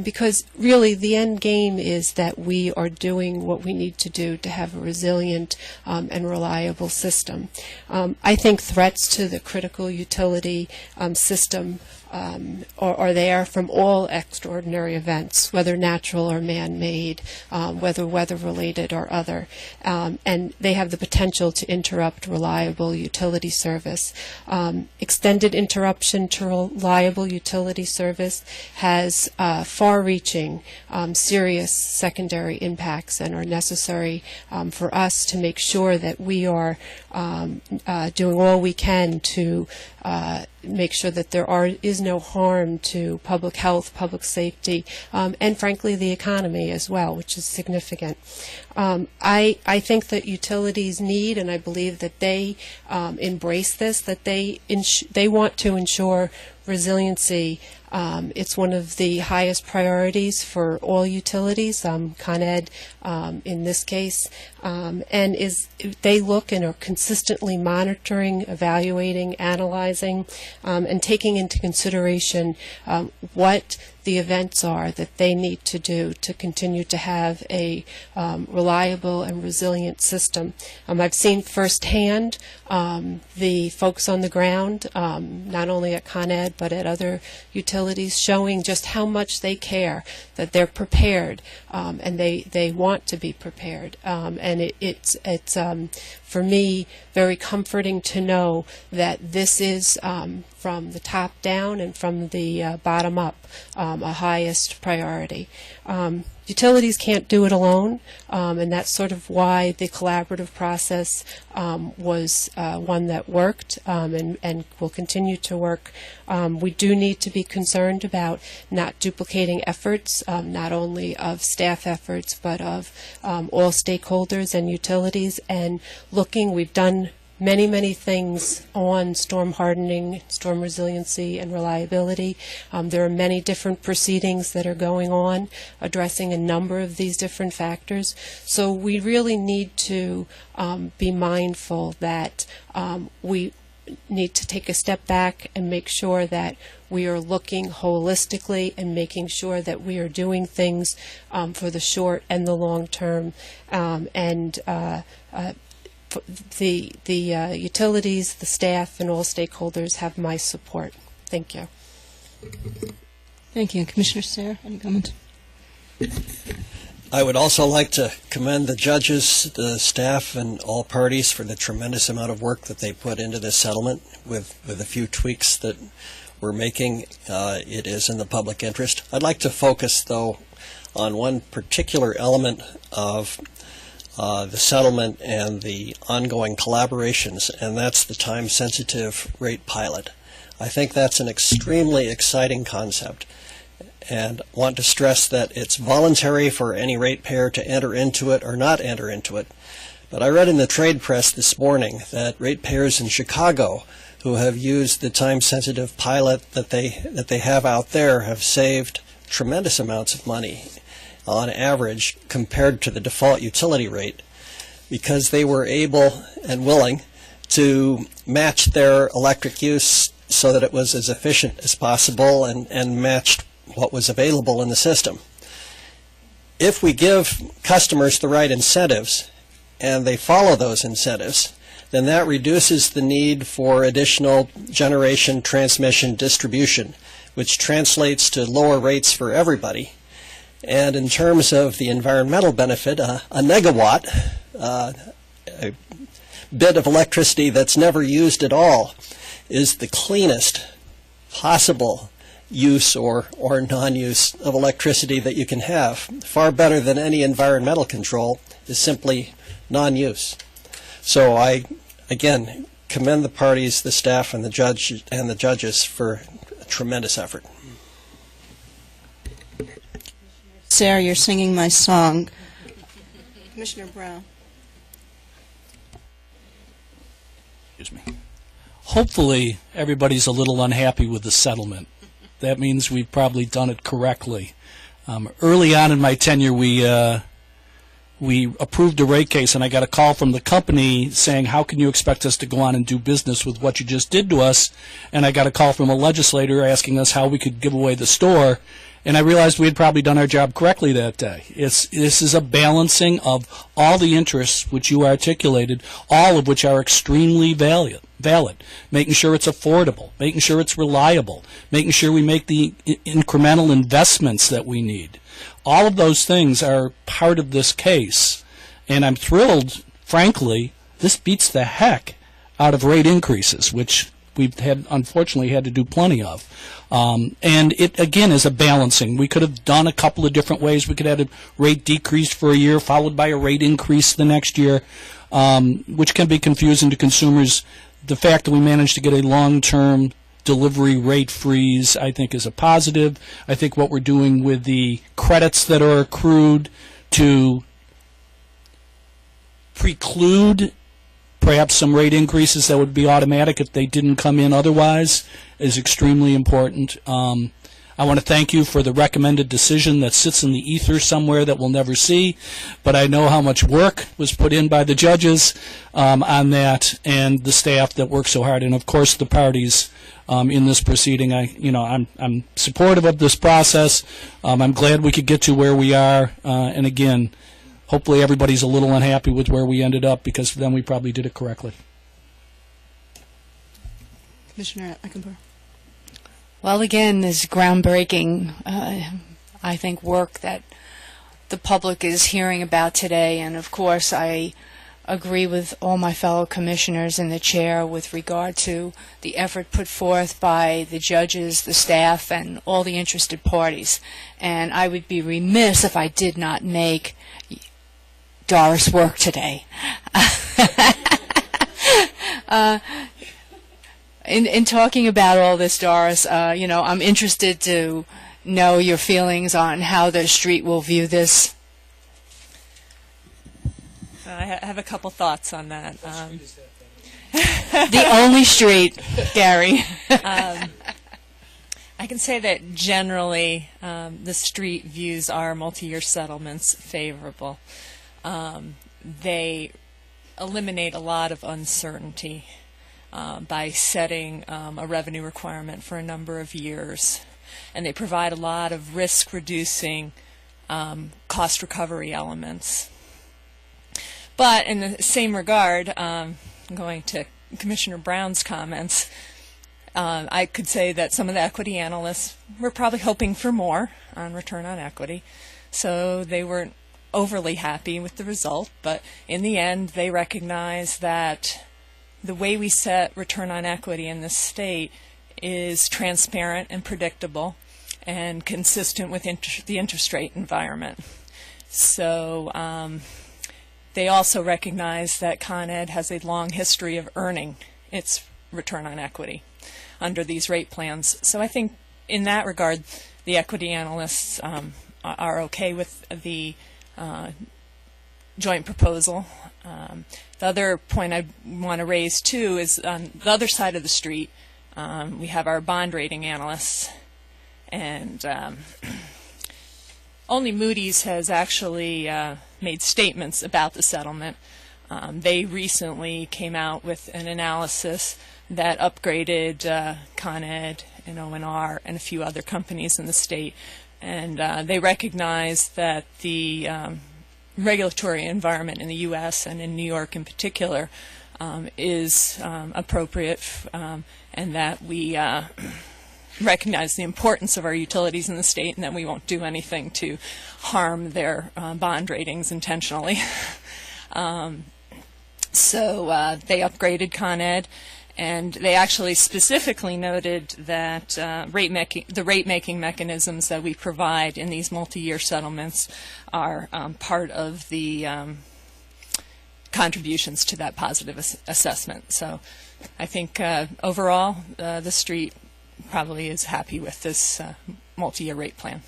because really the end game is that we are doing what we need to do to have a resilient and reliable system. I think threats to the critical utility system are there from all extraordinary events, whether natural or man-made, whether weather-related or other, and they have the potential to interrupt reliable utility service. Extended interruption to reliable utility service has far-reaching, serious secondary impacts, and are necessary for us to make sure that we are doing all we can to make sure that there is no harm to public health, public safety, and frankly the economy as well, which is significant. I think that utilities need, and I believe that they embrace this, that they want to ensure resiliency, it's one of the highest priorities for all utilities, Con Ed in this case, and they look and are consistently monitoring, evaluating, analyzing, and taking into consideration what the events are that they need to do to continue to have a reliable and resilient system. I've seen firsthand the folks on the ground, not only at Con Ed but at other utilities, showing just how much they care, that they're prepared, and they want to be prepared. And it's for me very comforting to know that this is from the top down and from the bottom up a highest priority. Utilities can't do it alone, and that's sort of why the collaborative process was one that worked and will continue to work. We do need to be concerned about not duplicating efforts, not only of staff efforts, but of all stakeholders and utilities, and looking, we've done many things on storm hardening, storm resiliency, and reliability. There are many different proceedings that are going on addressing a number of these different factors. So we really need to be mindful that we need to take a step back and make sure that we are looking holistically and making sure that we are doing things for the short and the long term, the utilities, the staff, and all stakeholders have my support. Thank you. Thank you. Commissioner Sayre, any comment? I would also like to commend the judges, the staff, and all parties for the tremendous amount of work that they put into this settlement. With a few tweaks that we're making, it is in the public interest. I'd like to focus, though, on one particular element of the settlement and the ongoing collaborations, and that's the time-sensitive rate pilot. I think that's an extremely exciting concept, and want to stress that it's voluntary for any ratepayer to enter into it or not enter into it. But I read in the trade press this morning that ratepayers in Chicago who have used the time-sensitive pilot that they have out there have saved tremendous amounts of money on average compared to the default utility rate, because they were able and willing to match their electric use so that it was as efficient as possible and matched what was available in the system. If we give customers the right incentives and they follow those incentives, then that reduces the need for additional generation, transmission, distribution, which translates to lower rates for everybody. And in terms of the environmental benefit, a megawatt, a bit of electricity that's never used at all, is the cleanest possible use or non-use of electricity that you can have. Far better than any environmental control is simply non-use. So I, again, commend the parties, the staff, and the judges for a tremendous effort. Sarah, you're singing my song. Commissioner Brown. Excuse me. Hopefully, everybody's a little unhappy with the settlement. That means we've probably done it correctly. Early on in my tenure, we approved a rate case, and I got a call from the company saying, how can you expect us to go on and do business with what you just did to us? And I got a call from a legislator asking us how we could give away the store. And I realized we had probably done our job correctly that day. This is a balancing of all the interests which you articulated, all of which are extremely valid. Making sure it's affordable, making sure it's reliable, making sure we make the incremental investments that we need. All of those things are part of this case. And I'm thrilled, frankly, this beats the heck out of rate increases, which we've unfortunately had to do plenty of. And it, again, is a balancing. We could have done a couple of different ways. We could have had a rate decrease for a year, followed by a rate increase the next year, which can be confusing to consumers. The fact that we managed to get a long-term delivery rate freeze, I think, is a positive. I think what we're doing with the credits that are accrued to preclude perhaps some rate increases that would be automatic if they didn't come in otherwise is extremely important. I want to thank you for the recommended decision that sits in the ether somewhere that we'll never see, but I know how much work was put in by the judges on that, and the staff that worked so hard, and of course the parties in this proceeding. I'm supportive of this process. I'm glad we could get to where we are, and again, hopefully everybody's a little unhappy with where we ended up, because then we probably did it correctly. Commissioner Eckenberg. Well, again, this groundbreaking, I think, work that the public is hearing about today. And, of course, I agree with all my fellow commissioners and the chair with regard to the effort put forth by the judges, the staff, and all the interested parties. And I would be remiss if I did not make Doris work today. In talking about all this, Doris, I'm interested to know your feelings on how the street will view this. I have a couple thoughts on that. The only street, Gary. I can say that generally the street views our multi-year settlements favorable. They eliminate a lot of uncertainty by setting a revenue requirement for a number of years, and they provide a lot of risk-reducing cost recovery elements. But in the same regard, going to Commissioner Brown's comments, I could say that some of the equity analysts were probably hoping for more on return on equity, so they weren't overly happy with the result, but in the end they recognize that the way we set return on equity in this state is transparent and predictable and consistent with the interest rate environment. So they also recognize that Con Ed has a long history of earning its return on equity under these rate plans. So I think in that regard the equity analysts are okay with the joint proposal. The other point I want to raise too is on the other side of the street we have our bond rating analysts, and only Moody's has actually made statements about the settlement. They recently came out with an analysis that upgraded Con Ed and ONR and a few other companies in the state, and they recognize that the regulatory environment in the U.S. and in New York in particular is appropriate, and that we recognize the importance of our utilities in the state, and that we won't do anything to harm their bond ratings intentionally. So they upgraded Con Ed, and they actually specifically noted that the rate-making mechanisms that we provide in these multi-year settlements are part of the contributions to that positive assessment. So I think overall the street probably is happy with this multi-year rate plan.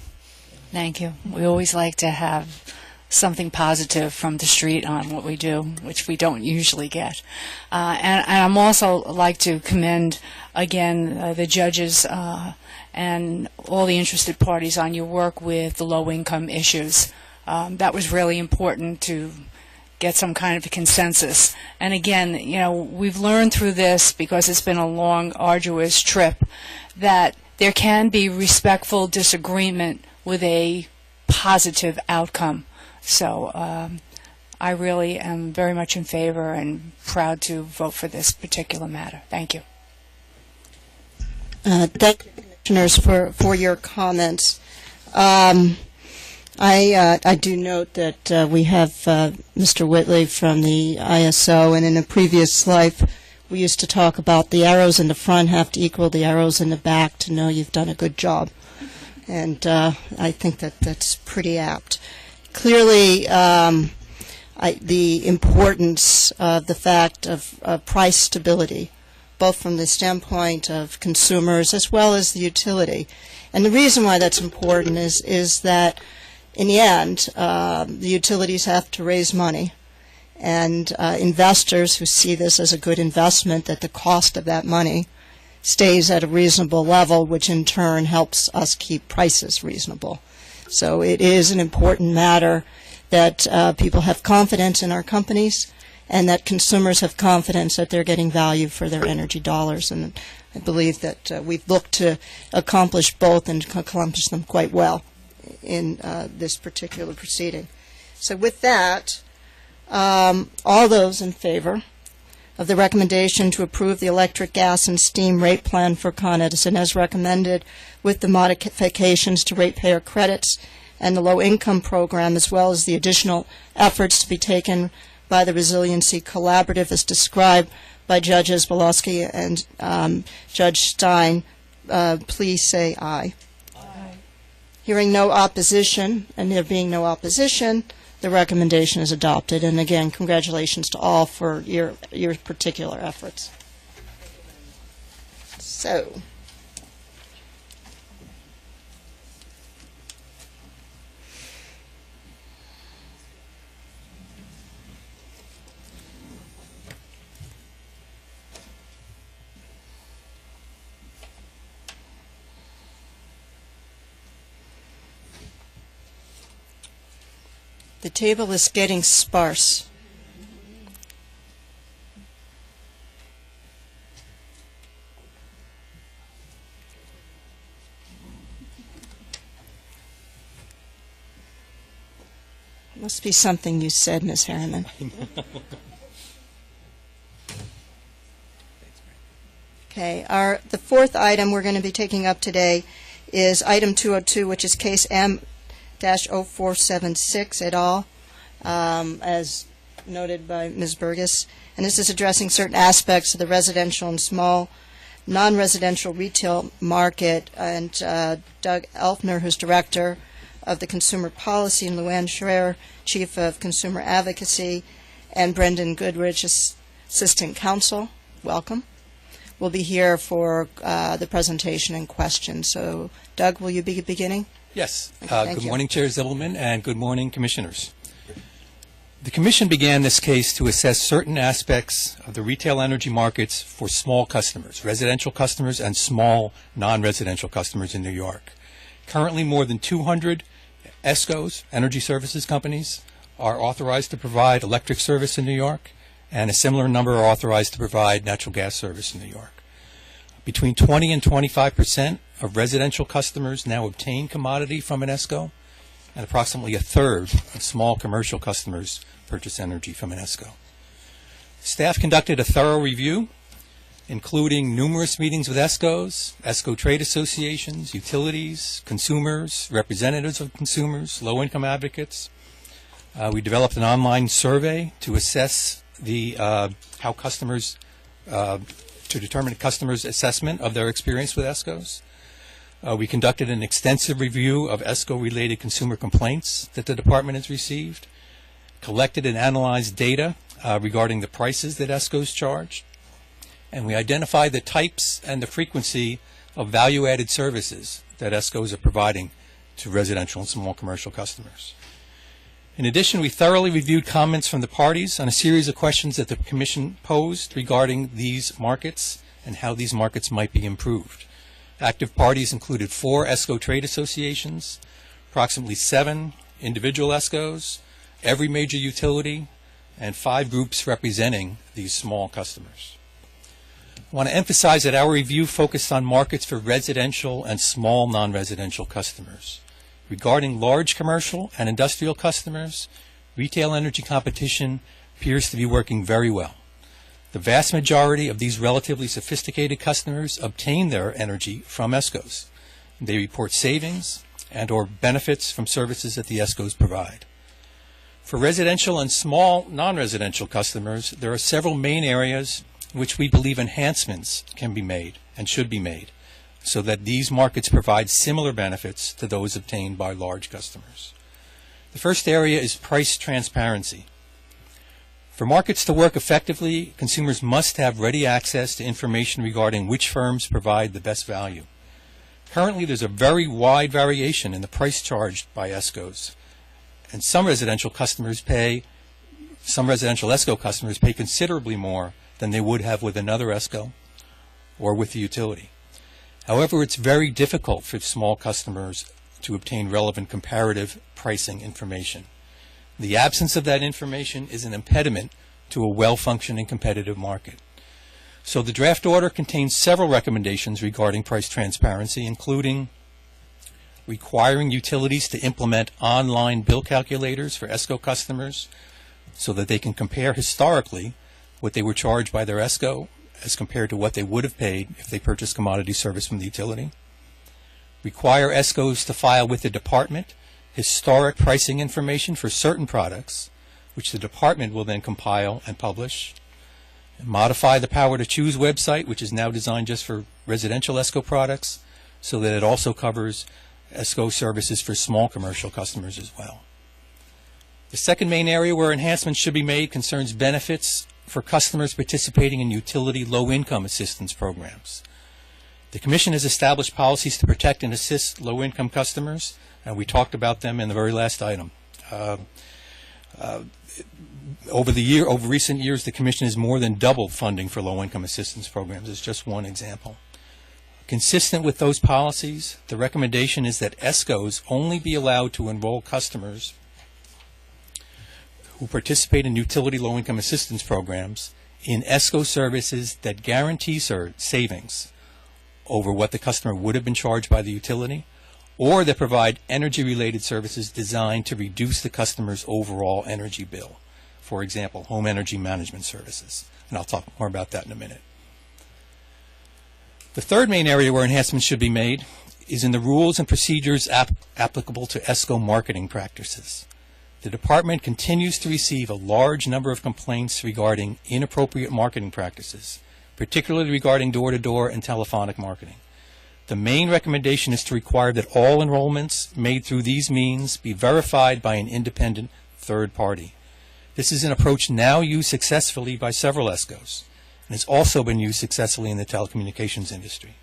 Thank you. We always like to have something positive from the street on what we do, which we don't usually get. And I'm also like to commend again the judges and all the interested parties on your work with the low-income issues. That was really important to get some kind of a consensus. And again, we've learned through this, because it's been a long, arduous trip, that there can be respectful disagreement with a positive outcome. So I really am very much in favor and proud to vote for this particular matter. Thank you. Thank you, Commissioners, for your comments. I do note that we have Mr. Whitley from the ISO, and in a previous life we used to talk about the arrows in the front have to equal the arrows in the back to know you've done a good job. And I think that that's pretty apt. Clearly, the importance of the fact of price stability, both from the standpoint of consumers as well as the utility. And the reason why that's important is that in the end, the utilities have to raise money, and investors who see this as a good investment, that the cost of that money stays at a reasonable level, which in turn helps us keep prices reasonable. So it is an important matter that people have confidence in our companies and that consumers have confidence that they're getting value for their energy dollars. And I believe that we've looked to accomplish both and accomplish them quite well in this particular proceeding. So with that, all those in favor of the recommendation to approve the electric, gas, and steam rate plan for Con Edison as recommended with the modifications to ratepayer credits and the low-income program, as well as the additional efforts to be taken by the Resiliency Collaborative as described by Judges Belowski and Judge Stein, please say aye. Aye. Hearing no opposition, and there being no opposition, the recommendation is adopted. And again, congratulations to all for your particular efforts. So, the table is getting sparse. Must be something you said, Ms. Harriman. Okay, the fourth item we're going to be taking up today is item 202, which is case M-0476 et al., as noted by Ms. Burgess. And this is addressing certain aspects of the residential and small non-residential retail market. And Doug Elfner, who's Director of the Consumer Policy, and Luann Schreier, Chief of Consumer Advocacy, and Brendan Goodrich, Assistant Counsel, welcome, will be here for the presentation and questions. So, Doug, will you be beginning? Yes. Okay, good morning, Chair Zibelman, and good morning, Commissioners. The Commission began this case to assess certain aspects of the retail energy markets for small customers, residential customers, and small non-residential customers in New York. Currently, more than 200 ESCOs, energy services companies, are authorized to provide electric service in New York, and a similar number are authorized to provide natural gas service in New York. Between 20 and 25% of residential customers now obtain commodity from an ESCO, and approximately a third of small commercial customers purchase energy from an ESCO. Staff conducted a thorough review, including numerous meetings with ESCOs, ESCO trade associations, utilities, consumers, representatives of consumers, low-income advocates. We developed an online survey to assess how customers to determine customers' assessment of their experience with ESCOs. We conducted an extensive review of ESCO-related consumer complaints that the Department has received, collected and analyzed data regarding the prices that ESCOs charge, and we identified the types and the frequency of value-added services that ESCOs are providing to residential and small commercial customers. In addition, we thoroughly reviewed comments from the parties on a series of questions that the Commission posed regarding these markets and how these markets might be improved. Active parties included 4 ESCO trade associations, approximately 7 individual ESCOs, every major utility, and 5 groups representing these small customers. I want to emphasize that our review focused on markets for residential and small non-residential customers. Regarding large commercial and industrial customers, retail energy competition appears to be working very well. The vast majority of these relatively sophisticated customers obtain their energy from ESCOs. They report savings and or benefits from services that the ESCOs provide. For residential and small non-residential customers, there are several main areas in which we believe enhancements can be made and should be made, so that these markets provide similar benefits to those obtained by large customers. The first area is price transparency. For markets to work effectively, consumers must have ready access to information regarding which firms provide the best value. Currently, there's a very wide variation in the price charged by ESCOs, and some residential customers pay some residential ESCO customers pay considerably more than they would have with another ESCO or with the utility. However, it's very difficult for small customers to obtain relevant comparative pricing information. The absence of that information is an impediment to a well-functioning competitive market. So the draft order contains several recommendations regarding price transparency, including requiring utilities to implement online bill calculators for ESCO customers so that they can compare historically what they were charged by their ESCO as compared to what they would have paid if they purchased commodity service from the utility. Require ESCOs to file with the department historic pricing information for certain products, which the department will then compile and publish. Modify the Power to Choose website, which is now designed just for residential ESCO products, so that it also covers ESCO services for small commercial customers as well. The second main area where enhancements should be made concerns benefits for customers participating in utility low-income assistance programs. The Commission has established policies to protect and assist low-income customers, and we talked about them in the very last item. Over recent years, the Commission has more than doubled funding for low-income assistance programs. It's just one example. Consistent with those policies, the recommendation is that ESCOs only be allowed to enroll customers who participate in utility low-income assistance programs in ESCO services that guarantee savings over what the customer would have been charged by the utility, or that provide energy-related services designed to reduce the customer's overall energy bill. For example, home energy management services. And I'll talk more about that in a minute. The third main area where enhancements should be made is in the rules and procedures applicable to ESCO marketing practices. The department continues to receive a large number of complaints regarding inappropriate marketing practices, particularly regarding door-to-door and telephonic marketing. The main recommendation is to require that all enrollments made through these means be verified by an independent third party. This is an approach now used successfully by several ESCOs, and it's also been used successfully in the telecommunications industry.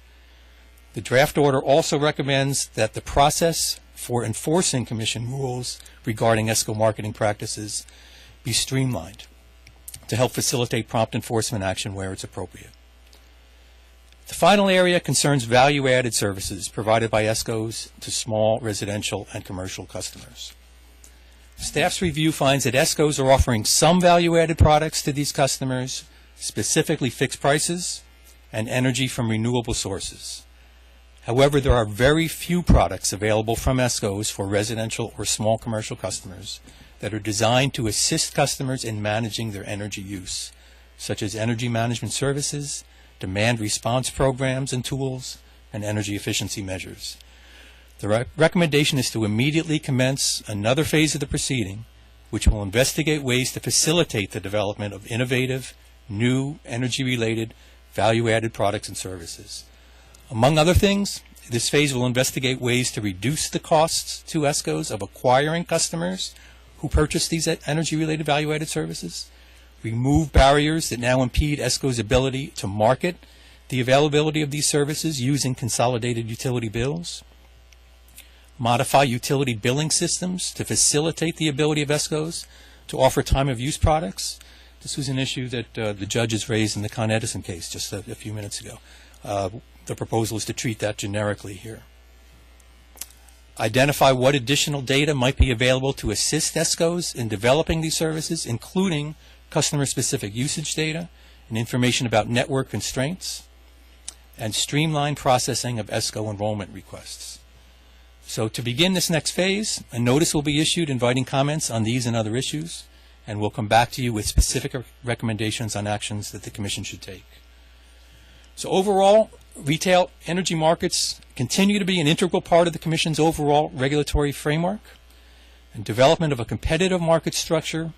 The draft order also recommends that the process for enforcing Commission rules regarding ESCO marketing practices be streamlined to help facilitate prompt enforcement action where it's appropriate. The final area concerns value-added services provided by ESCOs to small residential and commercial customers. Staff's review finds that ESCOs are offering some value-added products to these customers, specifically fixed prices and energy from renewable sources. However, there are very few products available from ESCOs for residential or small commercial customers that are designed to assist customers in managing their energy use, such as energy management services, demand response programs and tools, and energy efficiency measures. The recommendation is to immediately commence another phase of the proceeding, which will investigate ways to facilitate the development of innovative, new, energy-related, value-added products and services. Among other things, this phase will investigate ways to reduce the costs to ESCOs of acquiring customers who purchase these energy-related value-added services, remove barriers that now impede ESCO's ability to market the availability of these services using consolidated utility bills, modify utility billing systems to facilitate the ability of ESCOs to offer time-of-use products. This was an issue that the judges raised in the Con Edison case just a few minutes ago. The proposal is to treat that generically here. Identify what additional data might be available to assist ESCOs in developing these services, including customer-specific usage data and information about network constraints, and streamline processing of ESCO enrollment requests. So to begin this next phase, a notice will be issued inviting comments on these and other issues, and we'll come back to you with specific recommendations on actions that the Commission should take. So overall, retail energy markets continue to be an integral part of the Commission's overall regulatory framework, and development of a competitive market structure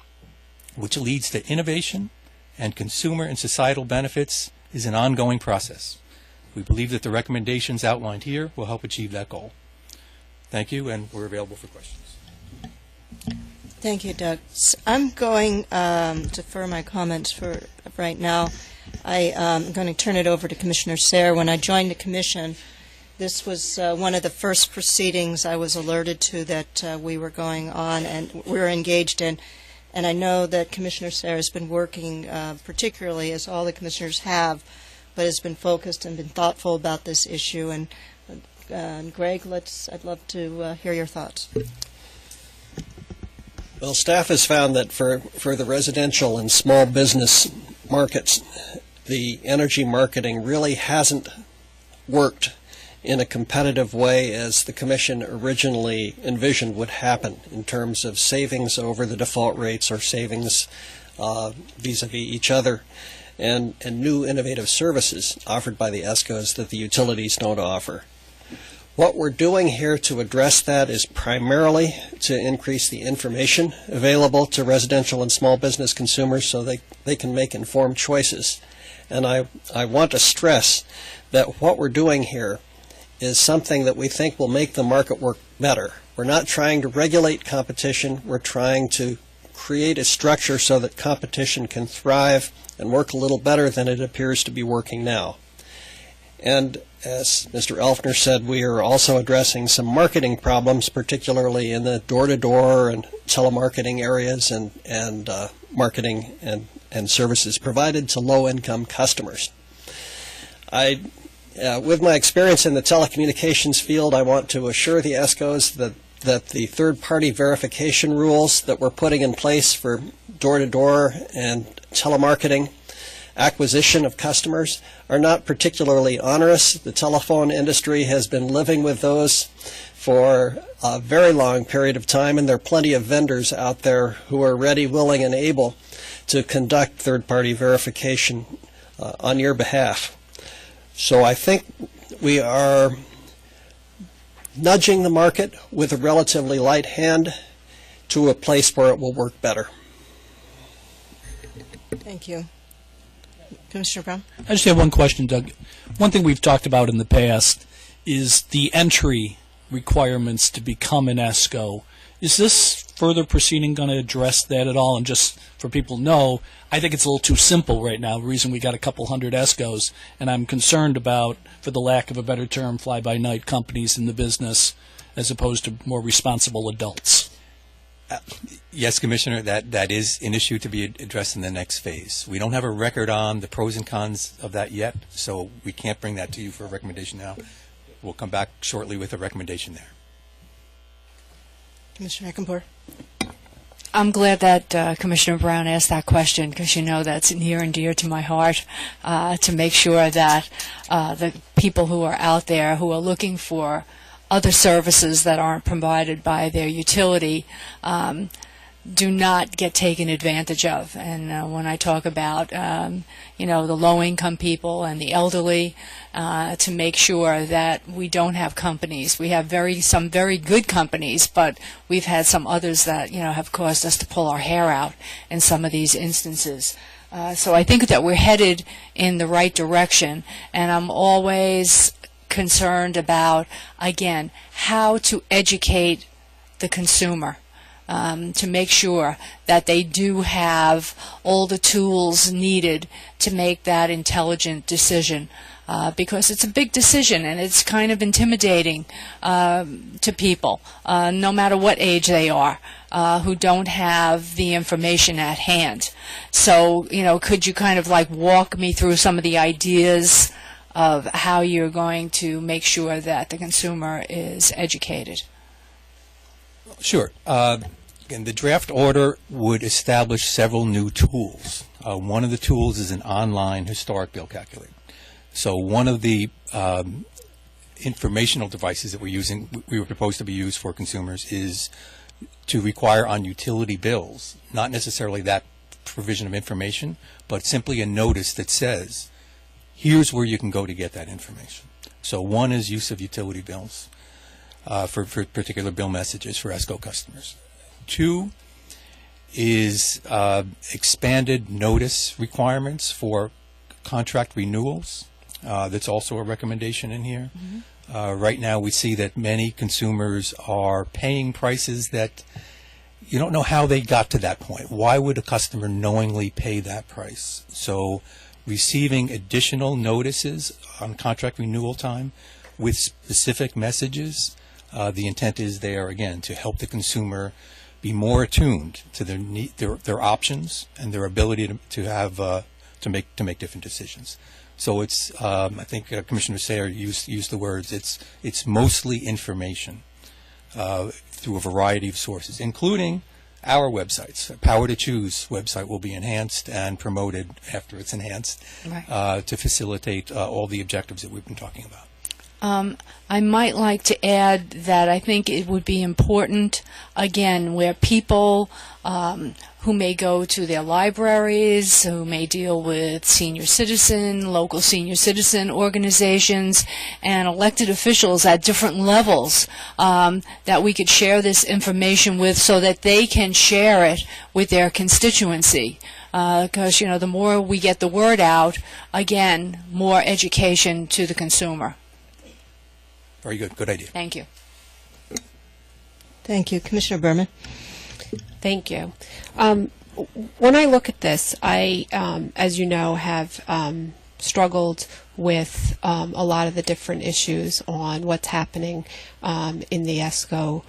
which leads to innovation and consumer and societal benefits is an ongoing process. We believe that the recommendations outlined here will help achieve that goal. Thank you, and we're available for questions. Thank you, Doug. I'm going to defer my comments for right now. I'm going to turn it over to Commissioner Sayre. When I joined the Commission, this was one of the first proceedings I was alerted to that we were going on and we were engaged in. And I know that Commissioner Sarah has been working, particularly as all the commissioners have, but has been focused and been thoughtful about this issue. And Greg, I'd love to hear your thoughts. Well, staff has found that for the residential and small business markets, the energy marketing really hasn't worked in a competitive way as the Commission originally envisioned would happen in terms of savings over the default rates or savings vis-a-vis each other, and new innovative services offered by the ESCOs that the utilities don't offer. What we're doing here to address that is primarily to increase the information available to residential and small business consumers so they can make informed choices. And I want to stress that what we're doing here is something that we think will make the market work better. We're not trying to regulate competition. We're trying to create a structure so that competition can thrive and work a little better than it appears to be working now. And as Mr. Elfner said, we are also addressing some marketing problems, particularly in the door-to-door and telemarketing areas and marketing and services provided to low-income customers. With my experience in the telecommunications field, I want to assure the ESCOs that the third-party verification rules that we're putting in place for door-to-door and telemarketing acquisition of customers are not particularly onerous. The telephone industry has been living with those for a very long period of time, and there are plenty of vendors out there who are ready, willing, and able to conduct third-party verification on your behalf. So I think we are nudging the market with a relatively light hand to a place where it will work better. Thank you. Commissioner Brown? I just have one question, Doug. One thing we've talked about in the past is the entry requirements to become an ESCO. Is this further proceeding going to address that at all? And just for people to know, I think it's a little too simple right now, the reason we got a couple hundred ESCOs, and I'm concerned about, for the lack of a better term, fly-by-night companies in the business as opposed to more responsible adults. Yes, Commissioner, that is an issue to be addressed in the next phase. We don't have a record on the pros and cons of that yet, so we can't bring that to you for a recommendation now. We'll come back shortly with a recommendation there. Commissioner Eckenpour? I'm glad that Commissioner Brown asked that question, because you know that's near and dear to my heart, to make sure that the people who are out there who are looking for other services that aren't provided by their utility do not get taken advantage of. And when I talk about the low-income people and the elderly, to make sure that we don't have companies. We have some very good companies, but we've had some others that have caused us to pull our hair out in some of these instances. So I think that we're headed in the right direction, and I'm always concerned about, again, how to educate the consumer to make sure that they do have all the tools needed to make that intelligent decision. Because it's a big decision and it's kind of intimidating to people, no matter what age they are, who don't have the information at hand. So, could you kind of walk me through some of the ideas of how you're going to make sure that the consumer is educated? Sure. Again, the draft order would establish several new tools. One of the tools is an online historic bill calculator. So one of the informational devices that we were proposed to be used for consumers is to require on utility bills, not necessarily that provision of information, but simply a notice that says, here's where you can go to get that information. So one is use of utility bills for particular bill messages for ESCO customers. Two is expanded notice requirements for contract renewals. That's also a recommendation in here. Mm-hmm. Right now we see that many consumers are paying prices that you don't know how they got to that point. Why would a customer knowingly pay that price? So receiving additional notices on contract renewal time with specific messages, the intent is there, again, to help the consumer be more attuned to their options and their ability to make different decisions. So it's I think Commissioner Sayer used the words. It's mostly information through a variety of sources, including our websites. Power to Choose website will be enhanced and promoted after it's enhanced to facilitate all the objectives that we've been talking about. I might like to add that I think it would be important, again, where people who may go to their libraries, who may deal with local senior citizen organizations, and elected officials at different levels, that we could share this information with so that they can share it with their constituency. Because, the more we get the word out, again, more education to the consumer. Very good. Good idea. Thank you. Thank you. Commissioner Berman. Thank you. When I look at this, I, as you know, have struggled with a lot of the different issues on what's happening in the ESCO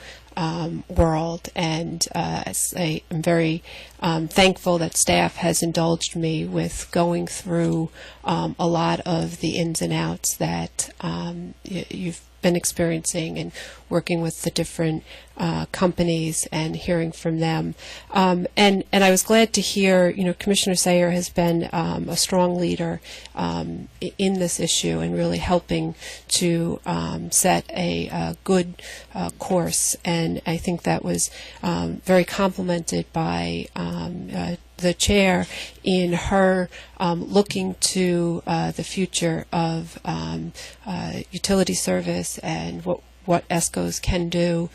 world, and I am very thankful that staff has indulged me with going through a lot of the ins and outs that you've been experiencing and working with the different companies and hearing from them. And I was glad to hear, Commissioner Sayer has been a strong leader in this issue and really helping to set a good course. And I think that was very complimented by the chair in her looking to the future of utility service and what ESCOs can do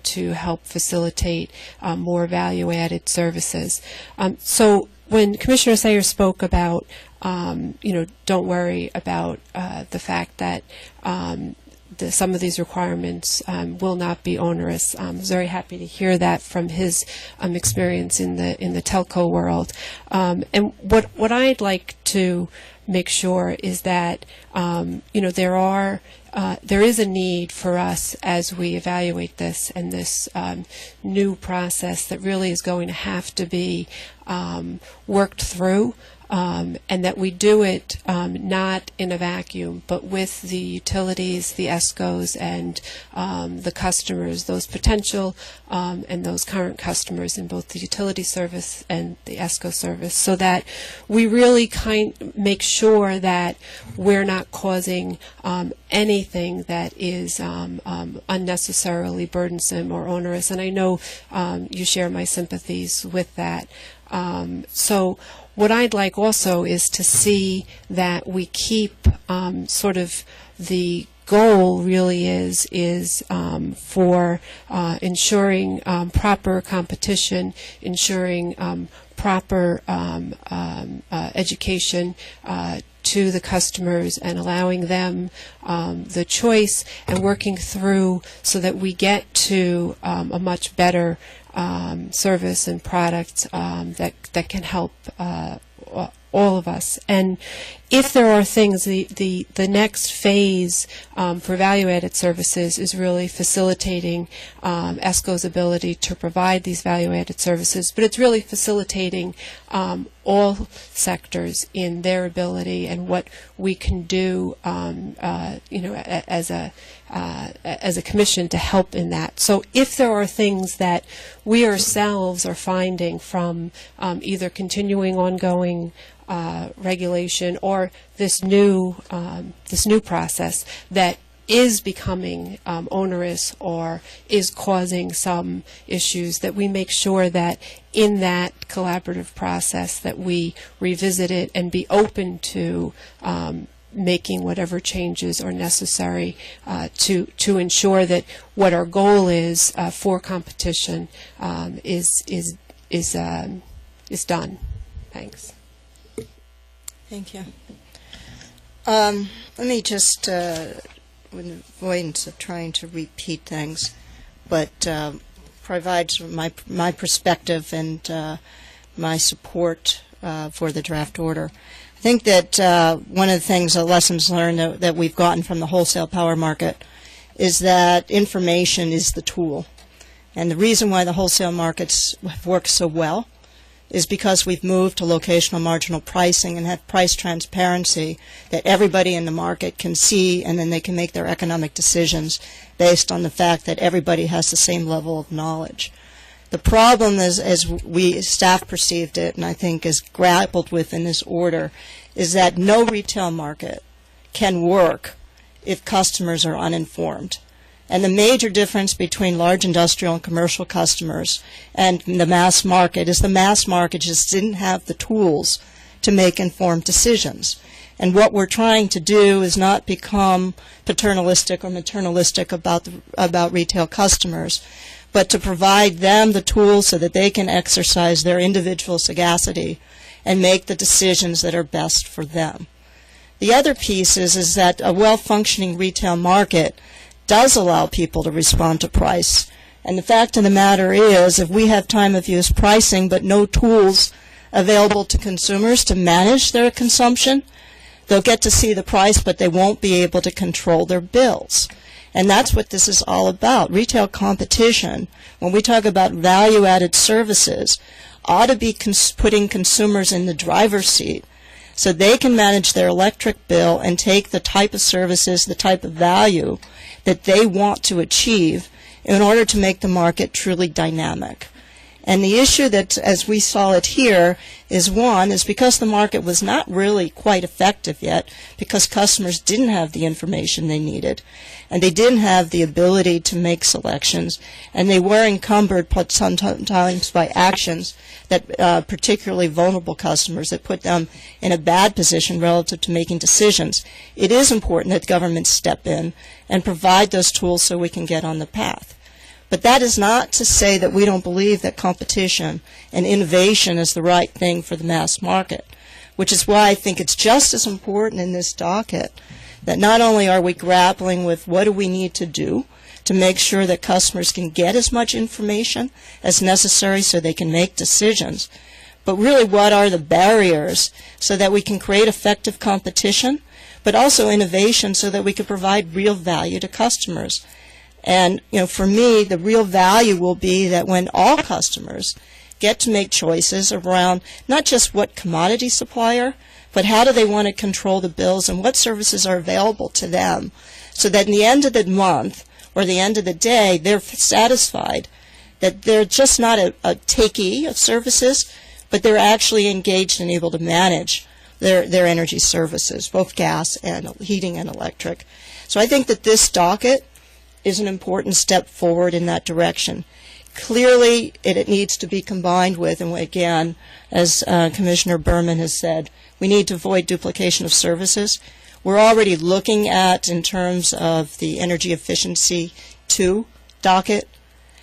to help facilitate more value-added services. So when Commissioner Sayer spoke about, don't worry about the fact that some of these requirements will not be onerous. I'm very happy to hear that from his experience in the telco world. And what I'd like to make sure is that there is a need for us as we evaluate this and this new process that really is going to have to be worked through. And that we do it not in a vacuum, but with the utilities, the ESCOs, and the customers, those potential and those current customers in both the utility service and the ESCO service, so that we really make sure that we're not causing anything that is unnecessarily burdensome or onerous. And I know you share my sympathies with that. So what I'd like also is to see that we keep sort of the goal really is for ensuring proper competition, ensuring proper education to the customers and allowing them the choice and working through so that we get to a much better service and product that can help all of us. And if there are things, the next phase for value-added services is really facilitating ESCO's ability to provide these value-added services, but it's really facilitating all sectors in their ability and what we can do, as a commission to help in that. So if there are things that we ourselves are finding from either continuing ongoing regulation or this new process that is becoming onerous or is causing some issues, that we make sure that in that collaborative process that we revisit it and be open to making whatever changes are necessary to ensure that what our goal is for competition is done. Thanks. Thank you. Let me just, with avoidance of trying to repeat things, but provides my perspective and my support for the draft order. I think that one of the things, the lessons learned that we've gotten from the wholesale power market is that information is the tool. And the reason why the wholesale markets have worked so well is because we've moved to locational marginal pricing and have price transparency that everybody in the market can see, and then they can make their economic decisions based on the fact that everybody has the same level of knowledge. The problem is, as we staff perceived it, and I think is grappled with in this order, is that no retail market can work if customers are uninformed. And the major difference between large industrial and commercial customers and the mass market is the mass market just didn't have the tools to make informed decisions. And what we're trying to do is not become paternalistic or maternalistic about retail customers, but to provide them the tools so that they can exercise their individual sagacity and make the decisions that are best for them. The other piece is that a well-functioning retail market does allow people to respond to price. And the fact of the matter is, if we have time of use pricing but no tools available to consumers to manage their consumption, they'll get to see the price, but they won't be able to control their bills. And that's what this is all about. Retail competition, when we talk about value-added services, ought to be putting consumers in the driver's seat so they can manage their electric bill and take the type of services, the type of value that they want to achieve in order to make the market truly dynamic. And the issue that, as we saw it here, is because the market was not really quite effective yet, because customers didn't have the information they needed, and they didn't have the ability to make selections, and they were encumbered sometimes by actions that particularly vulnerable customers that put them in a bad position relative to making decisions. It is important that governments step in and provide those tools so we can get on the path. But that is not to say that we don't believe that competition and innovation is the right thing for the mass market, which is why I think it's just as important in this docket that not only are we grappling with what do we need to do to make sure that customers can get as much information as necessary so they can make decisions, but really what are the barriers so that we can create effective competition, but also innovation so that we can provide real value to customers. And, for me, the real value will be that when all customers get to make choices around not just what commodity supplier, but how do they want to control the bills and what services are available to them, so that in the end of the month or the end of the day, they're satisfied that they're just not a takee of services, but they're actually engaged and able to manage their energy services, both gas and heating and electric. So I think that this docket is an important step forward in that direction. Clearly, it needs to be combined with, and again, as Commissioner Berman has said, we need to avoid duplication of services. We're already looking at, in terms of the Energy Efficiency 2 docket,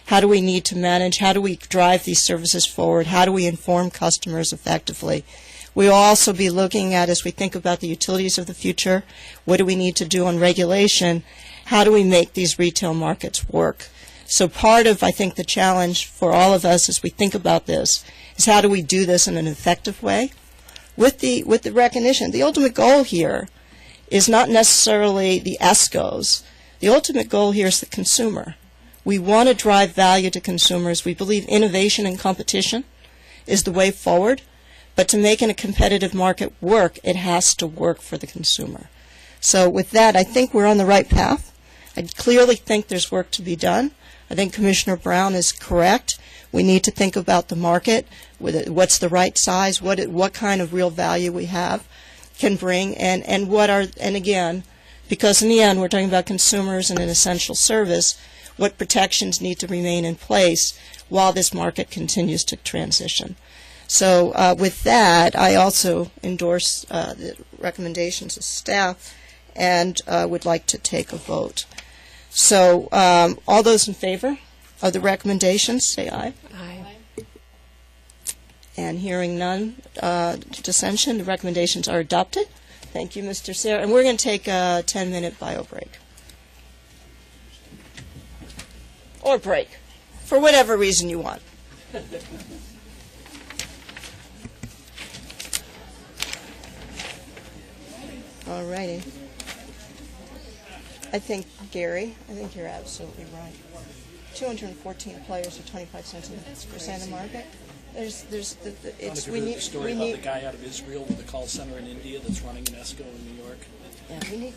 how do we need to manage, how do we drive these services forward, how do we inform customers effectively. We'll also be looking at, as we think about the utilities of the future, what do we need to do on regulation, how do we make these retail markets work? So part of, I think, the challenge for all of us as we think about this is how do we do this in an effective way with the recognition. The ultimate goal here is not necessarily the ESCOs. The ultimate goal here is the consumer. We want to drive value to consumers. We believe innovation and competition is the way forward. But to make a competitive market work, it has to work for the consumer. So with that, I think we're on the right path. I clearly think there's work to be done. I think Commissioner Brown is correct. We need to think about the market, what's the right size, what kind of real value we have, can bring, and again, because in the end we're talking about consumers and an essential service, what protections need to remain in place while this market continues to transition. So with that, I also endorse the recommendations of staff and would like to take a vote. So all those in favor of the recommendations, say aye. Aye. And hearing none dissension, the recommendations are adopted. Thank you, Mr. Sarah. And we're going to take a 10-minute bio break. Or break, for whatever reason you want. All righty. I think, Gary, you're absolutely right. 214 players or 25% of the market. It's We need the story about the guy out of Israel with the call center in India that's running an ESCO in New York. Yeah, we need.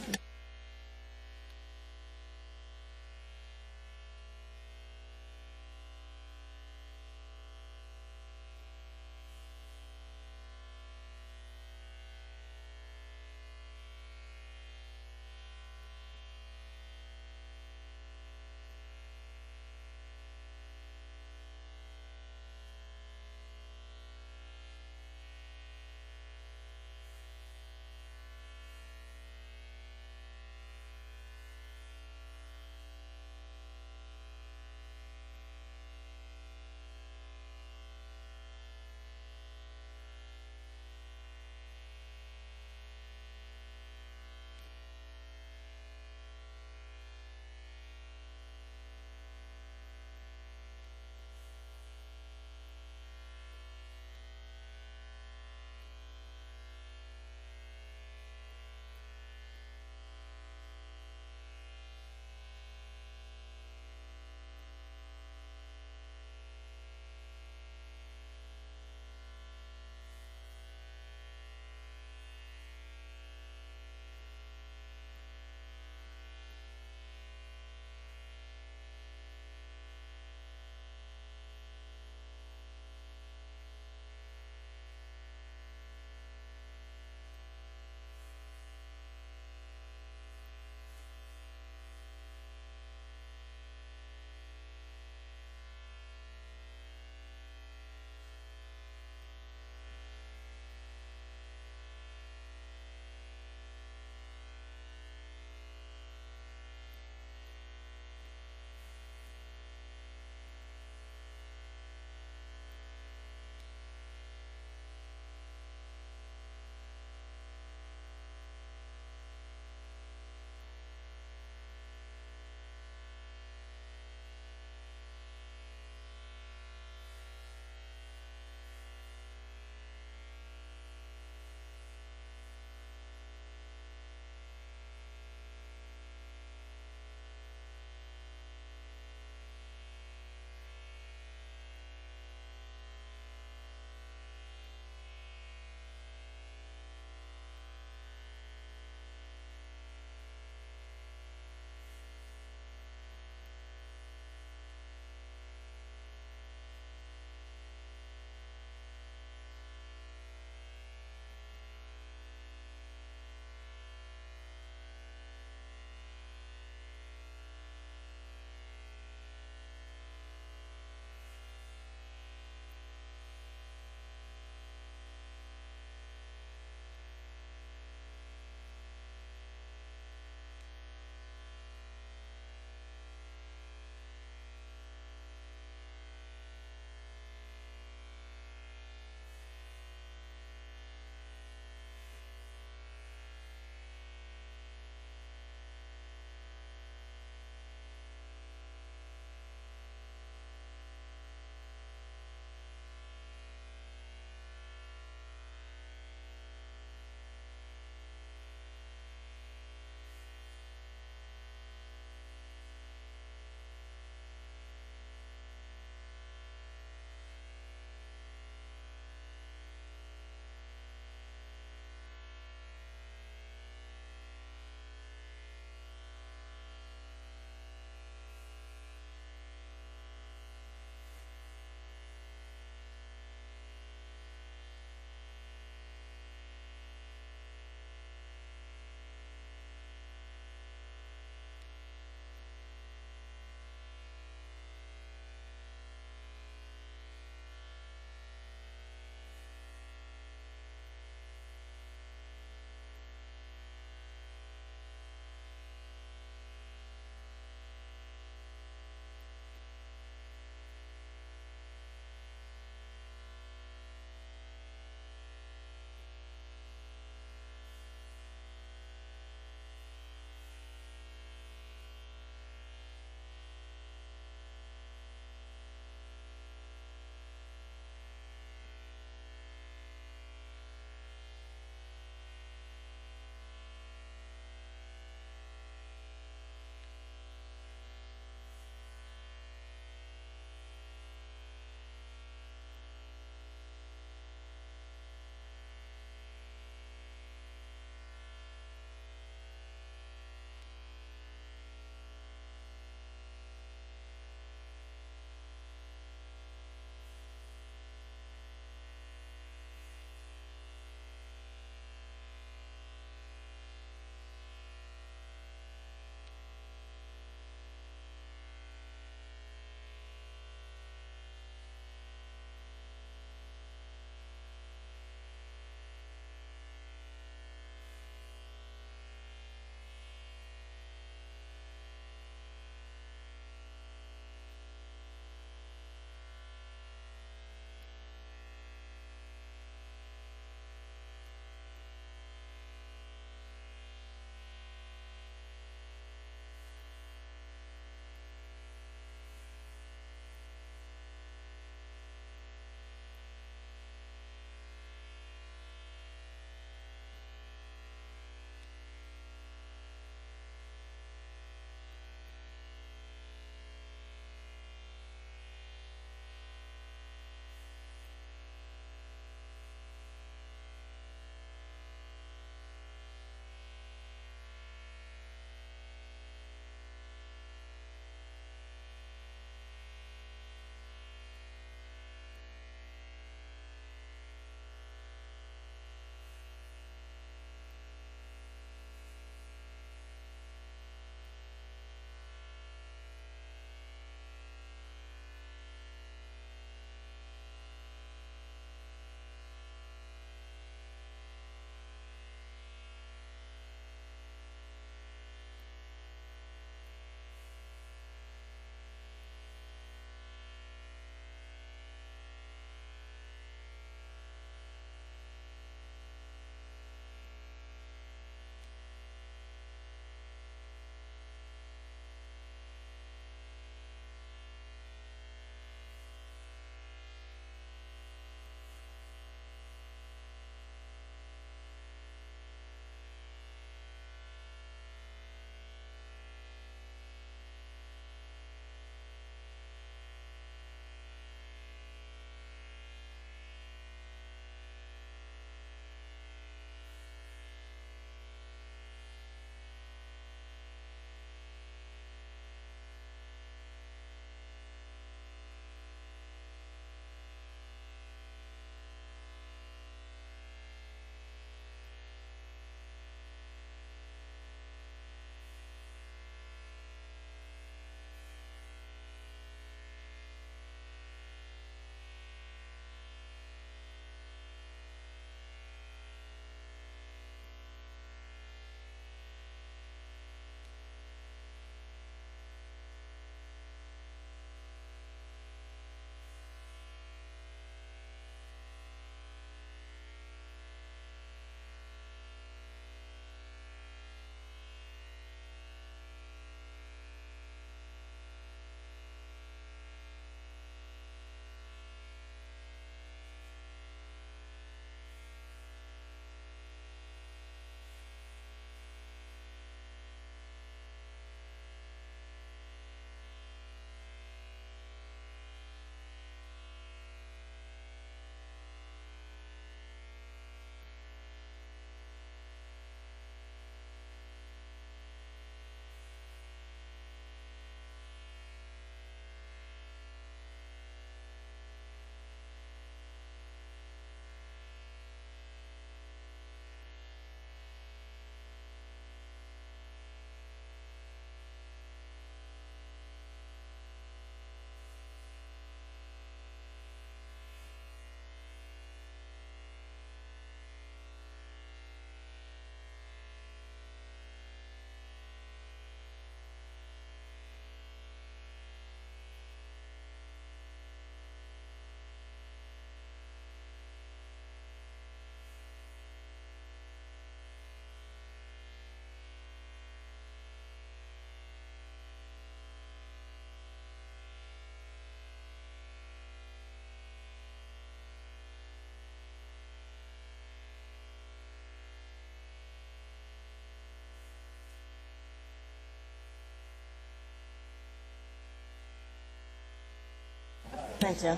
Thank you.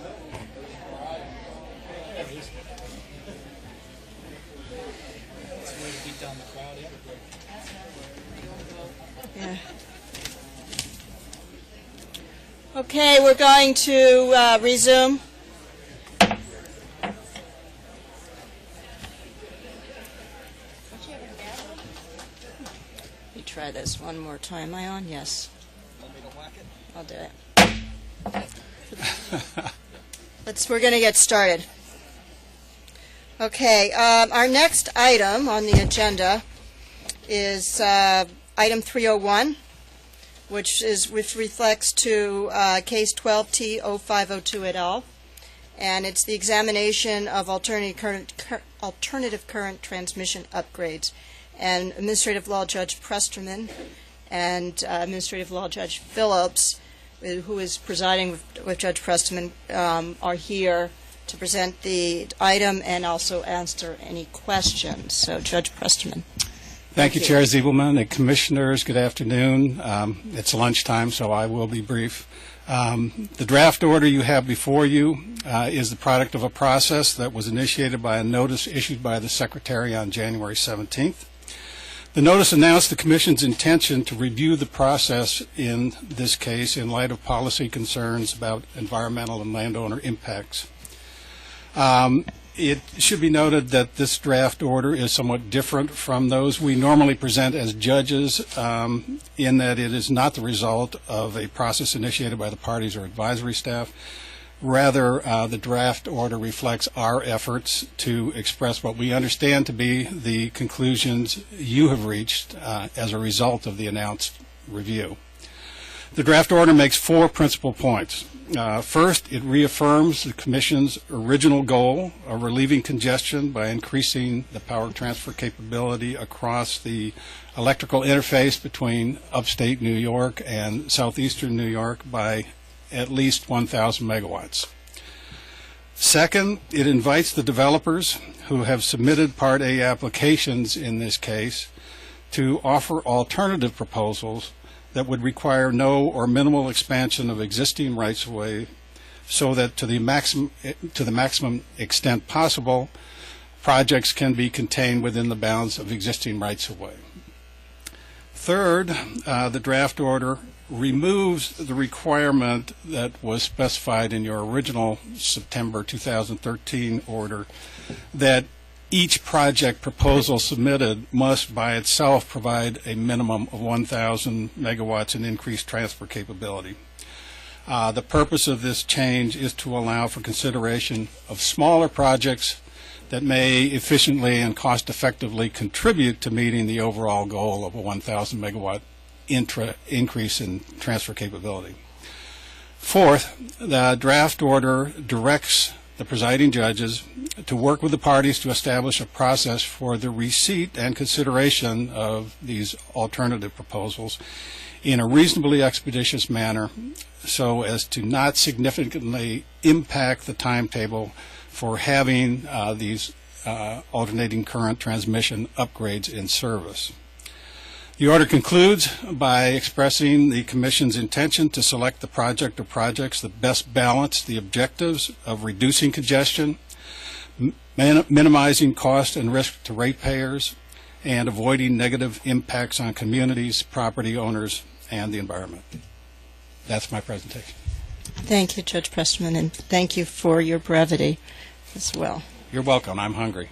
Yeah. Okay, we're going to resume. Let me try this one more time. Am I on? Yes. I'll do it. We're going to get started. Okay, our next item on the agenda is item 301, which reflects to case 12T0502 et al. And it's the examination of alternative current transmission upgrades. And Administrative Law Judge Presterman and Administrative Law Judge Phillips, who is presiding with Judge Presterman, are here to present the item and also answer any questions. So, Judge Presterman. Thank you, Chair Ziebelman and Commissioners. Good afternoon. It's lunchtime, so I will be brief. The draft order you have before you is the product of a process that was initiated by a notice issued by the Secretary on January 17th. The notice announced the Commission's intention to review the process in this case in light of policy concerns about environmental and landowner impacts. It should be noted that this draft order is somewhat different from those we normally present as judges in that it is not the result of a process initiated by the parties or advisory staff. Rather, the draft order reflects our efforts to express what we understand to be the conclusions you have reached as a result of the announced review. The draft order makes 4 principal points. First, it reaffirms the Commission's original goal of relieving congestion by increasing the power transfer capability across the electrical interface between upstate New York and southeastern New York by at least 1,000 megawatts. Second, it invites the developers who have submitted Part A applications in this case to offer alternative proposals that would require no or minimal expansion of existing rights-of-way so that to the maximum extent possible, projects can be contained within the bounds of existing rights-of-way. Third, the draft order removes the requirement that was specified in your original September 2013 order that each project proposal submitted must by itself provide a minimum of 1,000 megawatts in increased transfer capability. The purpose of this change is to allow for consideration of smaller projects that may efficiently and cost-effectively contribute to meeting the overall goal of a 1,000 megawatt increase in transfer capability. Fourth, the draft order directs the presiding judges to work with the parties to establish a process for the receipt and consideration of these alternative proposals in a reasonably expeditious manner so as to not significantly impact the timetable for having these alternating current transmission upgrades in service. The order concludes by expressing the Commission's intention to select the project or projects that best balance the objectives of reducing congestion, minimizing cost and risk to ratepayers, and avoiding negative impacts on communities, property owners, and the environment. That's my presentation. Thank you, Judge Presterman, and thank you for your brevity as well. You're welcome. I'm hungry.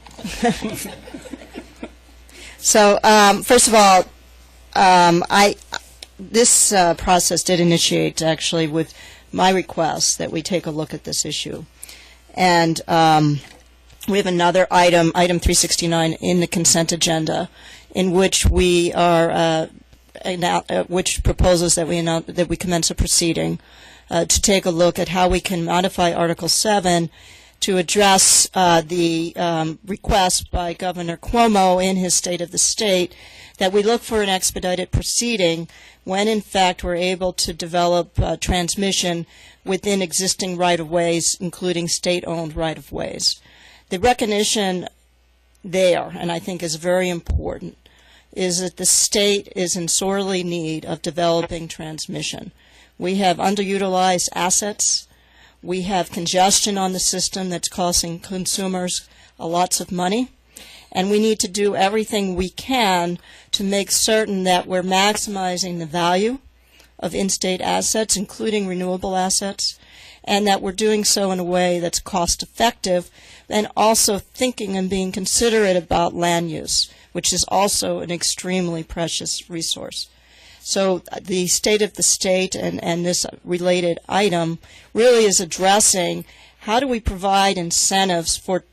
So, first of all, this process did initiate actually with my request that we take a look at this issue. And we have another item 369 in the consent agenda, in which we are which proposes that we commence a proceeding to take a look at how we can modify Article 7 to address the request by Governor Cuomo in his State of the State that we look for an expedited proceeding when, in fact, we're able to develop transmission within existing right-of-ways, including state-owned right-of-ways. The recognition there, and I think is very important, is that the state is in sorely need of developing transmission. We have underutilized assets. We have congestion on the system that's costing consumers lots of money. And we need to do everything we can to make certain that we're maximizing the value of in-state assets, including renewable assets, and that we're doing so in a way that's cost-effective, and also thinking and being considerate about land use, which is also an extremely precious resource. So the state of the state and this related item really is addressing how do we provide incentives for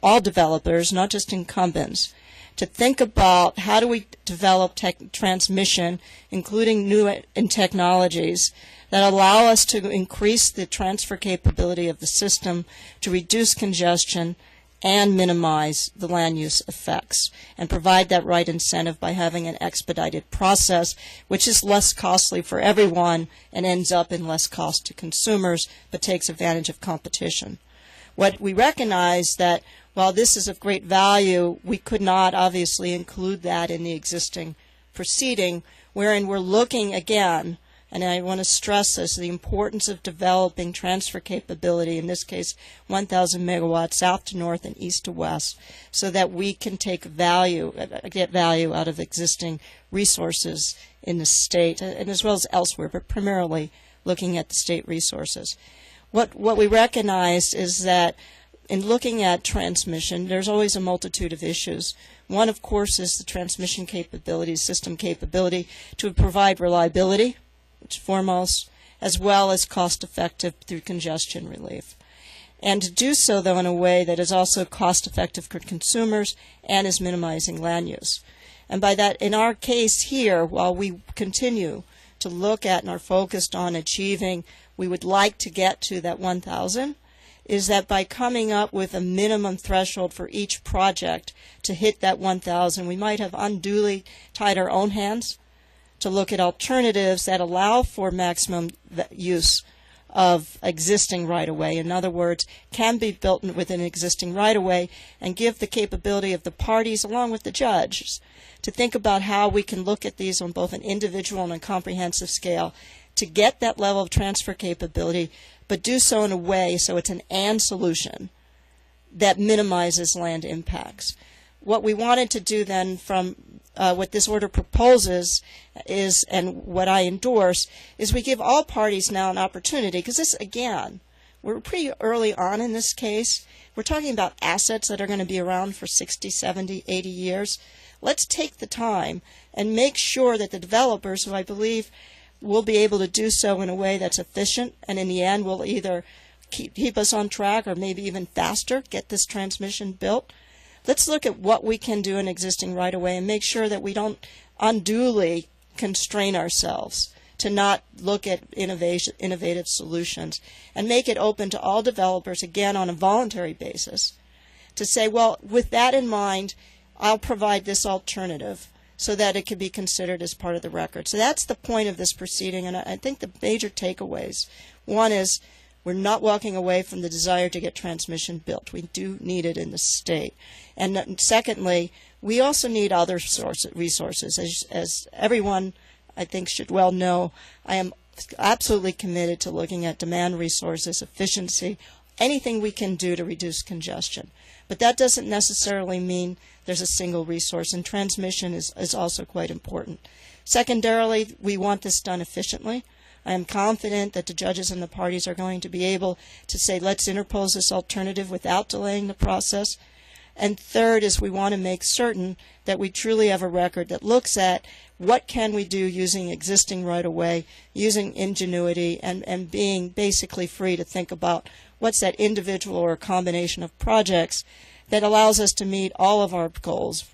all developers, not just incumbents, to think about how do we develop transmission, including new technologies, that allow us to increase the transfer capability of the system to reduce congestion and minimize the land use effects, and provide that right incentive by having an expedited process, which is less costly for everyone and ends up in less cost to consumers, but takes advantage of competition. What we recognize that while this is of great value, we could not obviously include that in the existing proceeding, wherein we're looking again, and I want to stress this, the importance of developing transfer capability, in this case 1,000 megawatts south to north and east to west, so that we can get value out of existing resources in the state, and as well as elsewhere, but primarily looking at the state resources. What we recognize is that in looking at transmission, there's always a multitude of issues. One, of course, is the transmission capability, system capability to provide reliability, which foremost, as well as cost-effective through congestion relief. And to do so, though, in a way that is also cost-effective for consumers and is minimizing land use. And by that, in our case here, while we continue to look at and are focused on achieving, we would like to get to that 1,000, is that by coming up with a minimum threshold for each project to hit that 1,000, we might have unduly tied our own hands to look at alternatives that allow for maximum use of existing right-of-way. In other words, can be built within existing right-of-way and give the capability of the parties, along with the judges, to think about how we can look at these on both an individual and a comprehensive scale to get that level of transfer capability, but do so in a way so it's an and solution that minimizes land impacts. What we wanted to do then from what this order proposes is, and what I endorse, is we give all parties now an opportunity, because this, again, we're pretty early on in this case. We're talking about assets that are going to be around for 60, 70, 80 years. Let's take the time and make sure that the developers, who I believe will be able to do so in a way that's efficient and in the end will either keep us on track or maybe even faster, get this transmission built. Let's look at what we can do in existing right-of-way and make sure that we don't unduly constrain ourselves to not look at innovative solutions, and make it open to all developers, again, on a voluntary basis, to say, well, with that in mind, I'll provide this alternative so that it can be considered as part of the record. So that's the point of this proceeding, and I think the major takeaways. One is we're not walking away from the desire to get transmission built. We do need it in the state. And secondly, we also need other resources. As everyone, I think, should well know, I am absolutely committed to looking at demand resources, efficiency, anything we can do to reduce congestion. But that doesn't necessarily mean there's a single resource, and transmission is also quite important. Secondarily, we want this done efficiently. I am confident that the judges and the parties are going to be able to say, let's interpose this alternative without delaying the process. And third is we want to make certain that we truly have a record that looks at what can we do using existing right-of-way, using ingenuity, and being basically free to think about what's that individual or a combination of projects that allows us to meet all of our goals: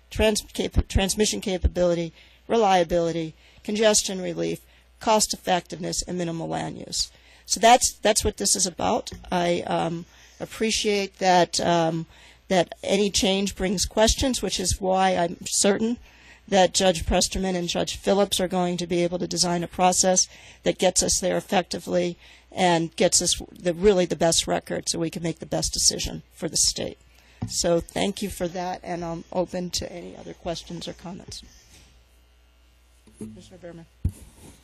transmission capability, reliability, congestion relief, cost effectiveness, and minimal land use. So that's what this is about. I appreciate that that any change brings questions, which is why I'm certain that Judge Presterman and Judge Phillips are going to be able to design a process that gets us there effectively and gets us really the best record so we can make the best decision for the state. So thank you for that, and I'm open to any other questions or comments. Commissioner Berman.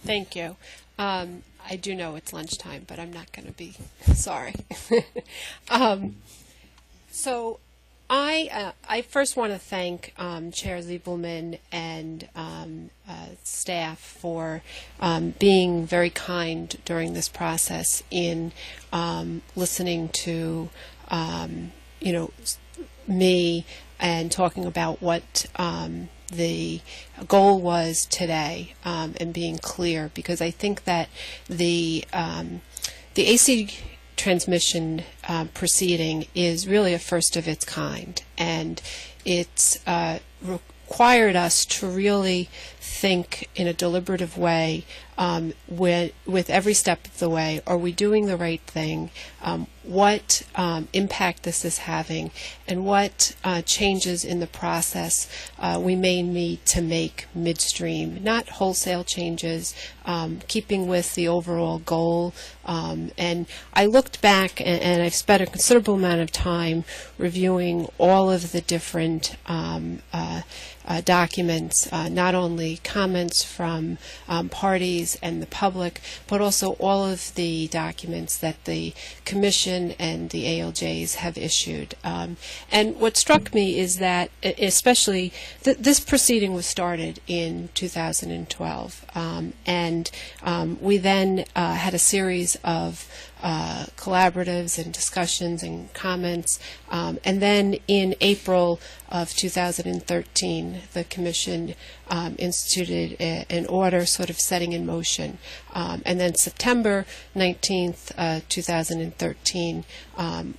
Thank you. I do know it's lunchtime, but I'm not going to be sorry. So I first want to thank Chair Ziebelman and staff for being very kind during this process in listening to me and talking about what the goal was today, and being clear, because I think that the AC transmission proceeding is really a first of its kind, and it's required us to really think in a deliberative way with every step of the way. Are we doing the right thing? What impact this is having, and what changes in the process we may need to make midstream, not wholesale changes, keeping with the overall goal. And I looked back, and I've spent a considerable amount of time reviewing all of the different documents, not only comments from parties and the public, but also all of the documents that the Commission and the ALJs have issued. And what struck me is that, especially, this proceeding was started in 2012, and we then had a series of collaboratives and discussions and comments, and then in April of 2013 the Commission instituted an order sort of setting in motion, and then September 19th, 2013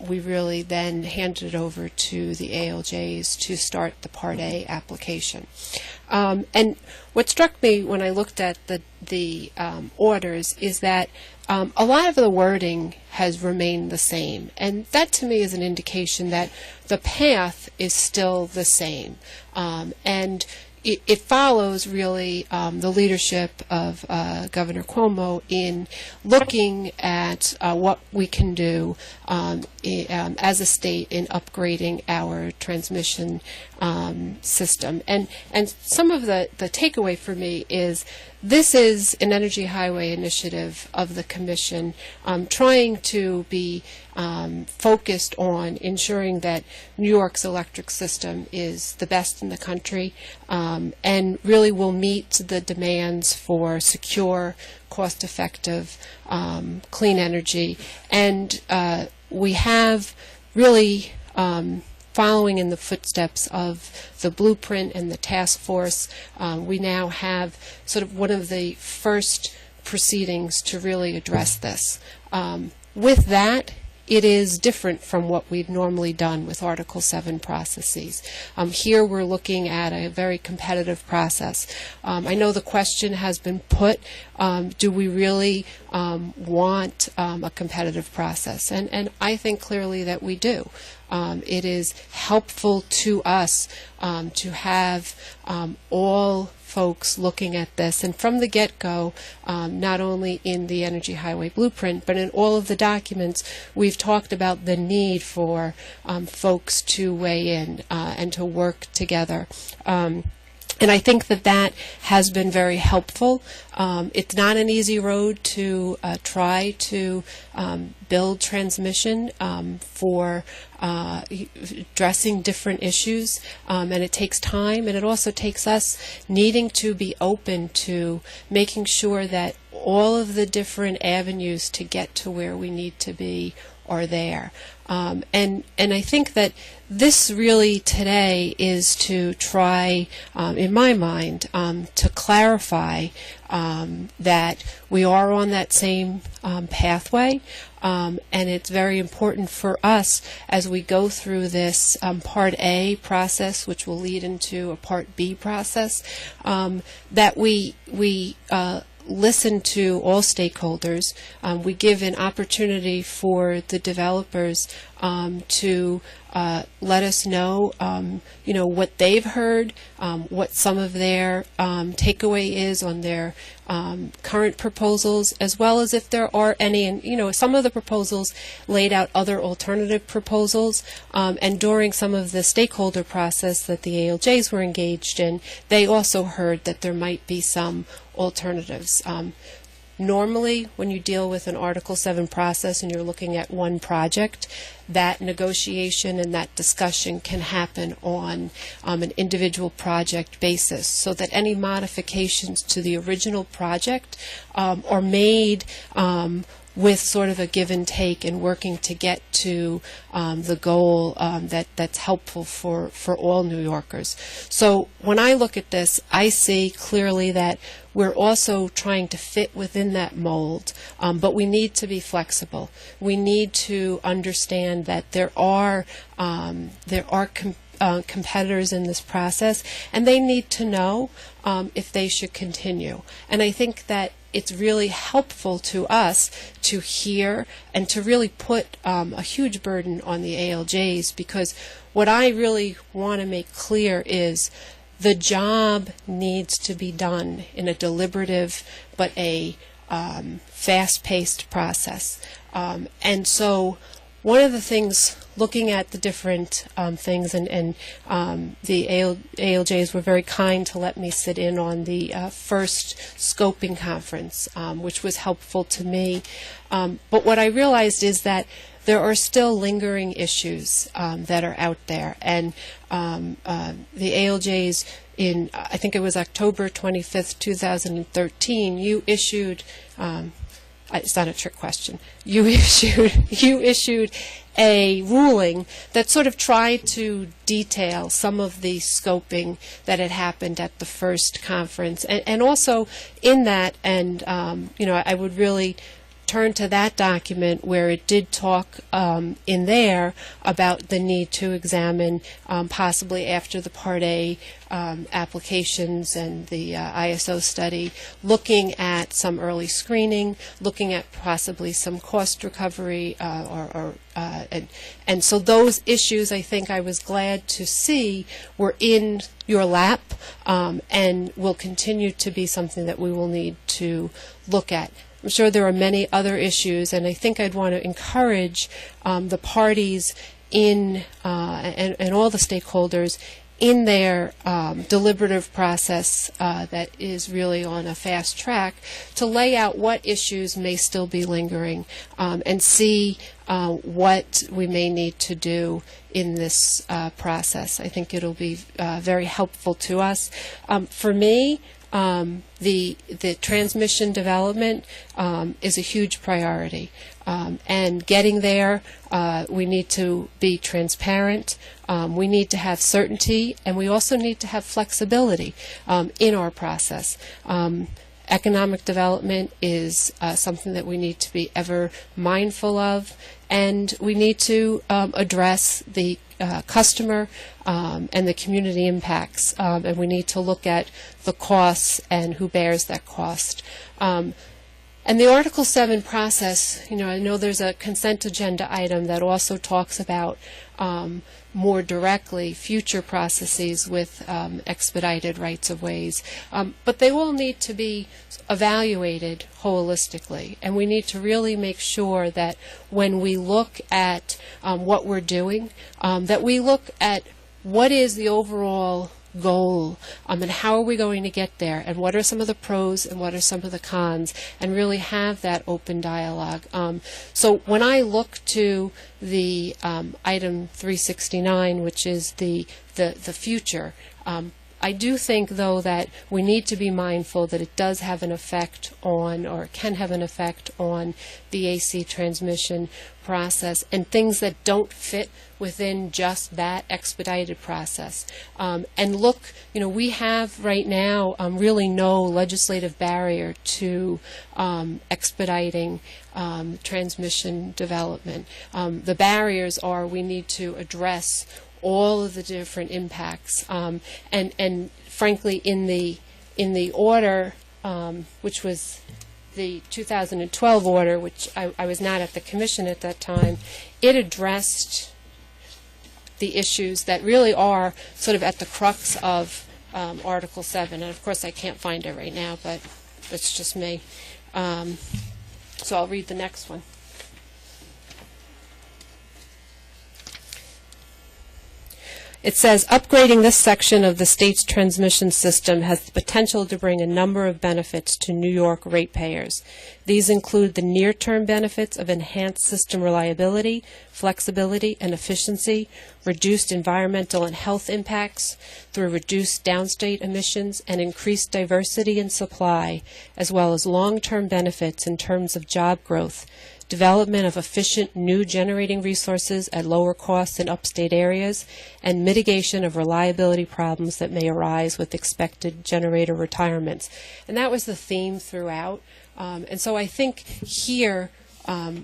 we really then handed it over to the ALJs to start the Part A application. And what struck me when I looked at the orders is that a lot of the wording has remained the same, and that to me is an indication that the path is still the same, and it follows really the leadership of Governor Cuomo in looking at what we can do as a state in upgrading our transmission system. And some of the takeaway for me is this is an Energy Highway initiative of the Commission, trying to be focused on ensuring that New York's electric system is the best in the country, and really will meet the demands for secure, cost-effective, clean energy. And we have really following in the footsteps of the blueprint and the task force, we now have sort of one of the first proceedings to really address this. With that, it is different from what we've normally done with Article 7 processes. Here we're looking at a very competitive process. I know the question has been put, do we really want a competitive process? And I think clearly that we do. It is helpful to us to have all folks looking at this, and from the get-go, not only in the Energy Highway Blueprint, but in all of the documents, we've talked about the need for folks to weigh in and to work together. And I think that that has been very helpful. It's not an easy road to try to build transmission for addressing different issues, and it takes time, and it also takes us needing to be open to making sure that all of the different avenues to get to where we need to be are there. And I think that this really today is to try, in my mind, to clarify that we are on that same pathway, and it's very important for us as we go through this Part A process, which will lead into a Part B process, that we listen to all stakeholders. We give an opportunity for the developers to let us know, what they've heard, what some of their takeaway is on their current proposals, as well as if there are any. And some of the proposals laid out other alternative proposals, and during some of the stakeholder process that the ALJs were engaged in, they also heard that there might be some alternatives. Normally, when you deal with an Article 7 process and you're looking at one project, that negotiation and that discussion can happen on an individual project basis, so that any modifications to the original project are made with sort of a give and take and working to get to the goal that's helpful for all New Yorkers. So when I look at this, I see clearly that we're also trying to fit within that mold, but we need to be flexible. We need to understand that there are competitors in this process, and they need to know if they should continue. And I think that it's really helpful to us to hear and to really put a huge burden on the ALJs, because what I really want to make clear is the job needs to be done in a deliberative but a fast-paced process. And so one of the things, looking at the different things, and the ALJs were very kind to let me sit in on the first scoping conference, which was helpful to me. But what I realized is that there are still lingering issues that are out there. And the ALJs in, I think it was October 25th, 2013, you issued, it's not a trick question, you issued a ruling that sort of tried to detail some of the scoping that had happened at the first conference. And also in that, and I would really turn to that document where it did talk in there about the need to examine, possibly after the Part A applications and the ISO study, looking at some early screening, looking at possibly some cost recovery, and so those issues, I think I was glad to see, were in your lap, and will continue to be something that we will need to look at. I'm sure there are many other issues, and I think I'd want to encourage the parties in and all the stakeholders in their deliberative process that is really on a fast track to lay out what issues may still be lingering, and see what we may need to do in this process. I think it'll be very helpful to us. For me, the transmission development is a huge priority, and getting there, we need to be transparent, we need to have certainty, and we also need to have flexibility in our process. Economic development is something that we need to be ever mindful of, and we need to address the customer and the community impacts, and we need to look at the costs and who bears that cost. And the Article 7 process, I know there's a consent agenda item that also talks about more directly future processes with expedited rights-of-ways, but they all need to be evaluated holistically, and we need to really make sure that when we look at what we're doing, that we look at what is the overall goal, and how are we going to get there, and what are some of the pros and what are some of the cons, and really have that open dialogue. So when I look to the item 369, which is the future, I do think, though, that we need to be mindful that it does have an effect on, or can have an effect on, the AC transmission process, and things that don't fit within just that expedited process. And look, we have right now really no legislative barrier to expediting transmission development. The barriers are we need to address all of the different impacts, and frankly, in the order, which was the 2012 order, which I was not at the commission at that time, it addressed the issues that really are sort of at the crux of Article 7. And of course, I can't find it right now, but it's just me. So I'll read the next one. It says, upgrading this section of the state's transmission system has the potential to bring a number of benefits to New York ratepayers. These include the near-term benefits of enhanced system reliability, flexibility, and efficiency, reduced environmental and health impacts through reduced downstate emissions and increased diversity in supply, as well as long-term benefits in terms of job growth, development of efficient new generating resources at lower costs in upstate areas, and mitigation of reliability problems that may arise with expected generator retirements. And that was the theme throughout. And so I think here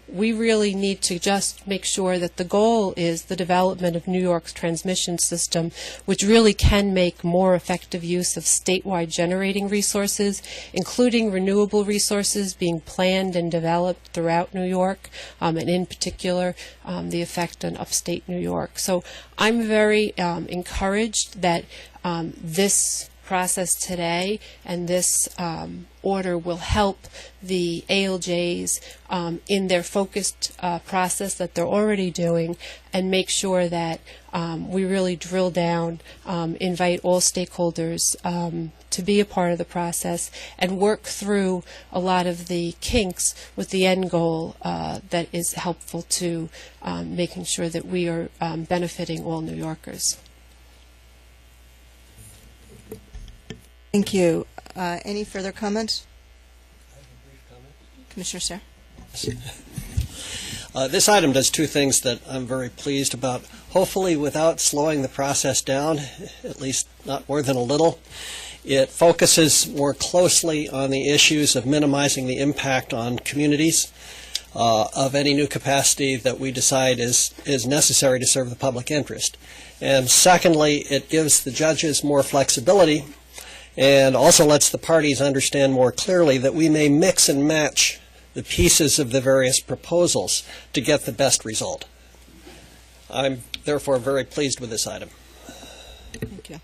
we really need to just make sure that the goal is the development of New York's transmission system, which really can make more effective use of statewide generating resources, including renewable resources being planned and developed throughout New York, and in particular the effect on upstate New York. So I'm very encouraged that this process today and this order will help the ALJs in their focused process that they're already doing, and make sure that we really drill down, invite all stakeholders to be a part of the process, and work through a lot of the kinks with the end goal that is helpful to making sure that we are benefiting all New Yorkers. Thank you. Any further comments? Commissioner Sayre? This item does two things that I'm very pleased about, hopefully without slowing the process down, at least not more than a little. It focuses more closely on the issues of minimizing the impact on communities of any new capacity that we decide is necessary to serve the public interest. And secondly, it gives the judges more flexibility and also lets the parties understand more clearly that we may mix and match the pieces of the various proposals to get the best result. I'm therefore very pleased with this item. Thank you.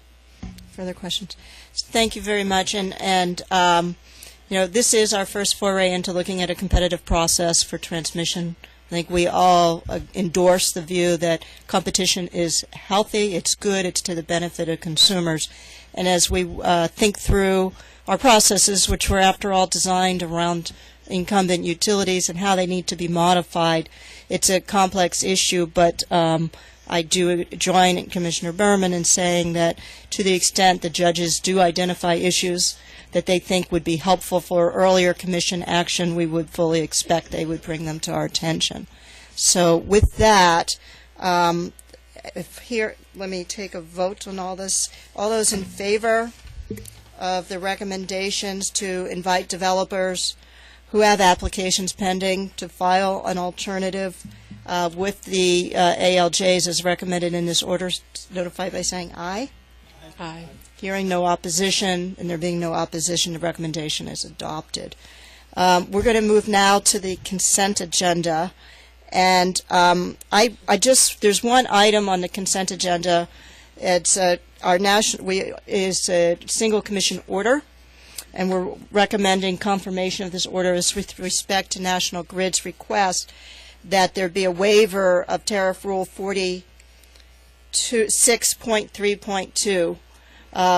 Further questions? Thank you very much. And you know, this is our first foray into looking at a competitive process for transmission. I think we all endorse the view that competition is healthy, it's good, it's to the benefit of consumers. And as we think through our processes, which were after all designed around incumbent utilities and how they need to be modified, it's a complex issue, but I do join Commissioner Berman in saying that to the extent the judges do identify issues that they think would be helpful for earlier commission action, we would fully expect they would bring them to our attention. So with that, let me take a vote on all this. All those in favor of the recommendations to invite developers who have applications pending to file an alternative with the ALJs as recommended in this order, notify by saying aye. Aye. Hearing no opposition, and there being no opposition, the recommendation is adopted. We're going to move now to the consent agenda. And there's one item on the consent agenda. It's is a single commission order, and we're recommending confirmation of this order is with respect to National Grid's request that there be a waiver of Tariff Rule 46.3.2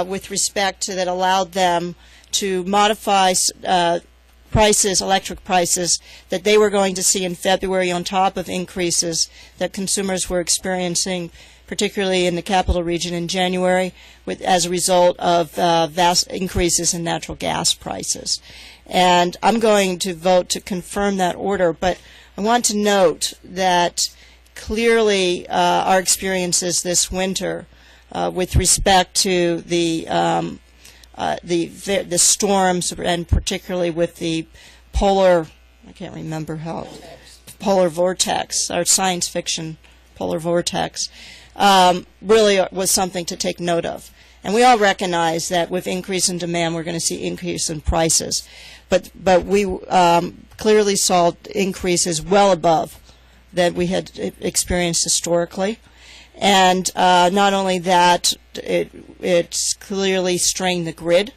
with respect to that allowed them to modify electric prices that they were going to see in February on top of increases that consumers were experiencing, particularly in the capital region in January, as a result of vast increases in natural gas prices. And I'm going to vote to confirm that order, but I want to note that clearly our experiences this winter with respect to the storms, and particularly with the polar vortex, our science fiction polar vortex, really was something to take note of. And we all recognize that with increase in demand, we're going to see increase in prices. But we clearly saw increases well above that we had experienced historically. And not only that, it's clearly strained the grid.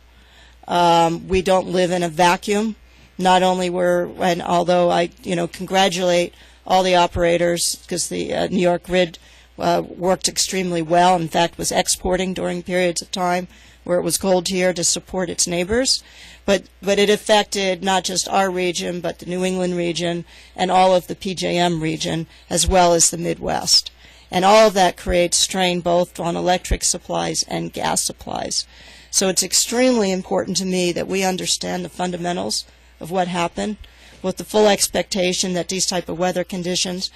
We don't live in a vacuum. Not only and although I, congratulate all the operators, because the New York grid worked extremely well, in fact was exporting during periods of time where it was cold here to support its neighbors. But it affected not just our region, but the New England region and all of the PJM region, as well as the Midwest. And all of that creates strain both on electric supplies and gas supplies. So it's extremely important to me that we understand the fundamentals of what happened, with the full expectation that these type of weather conditions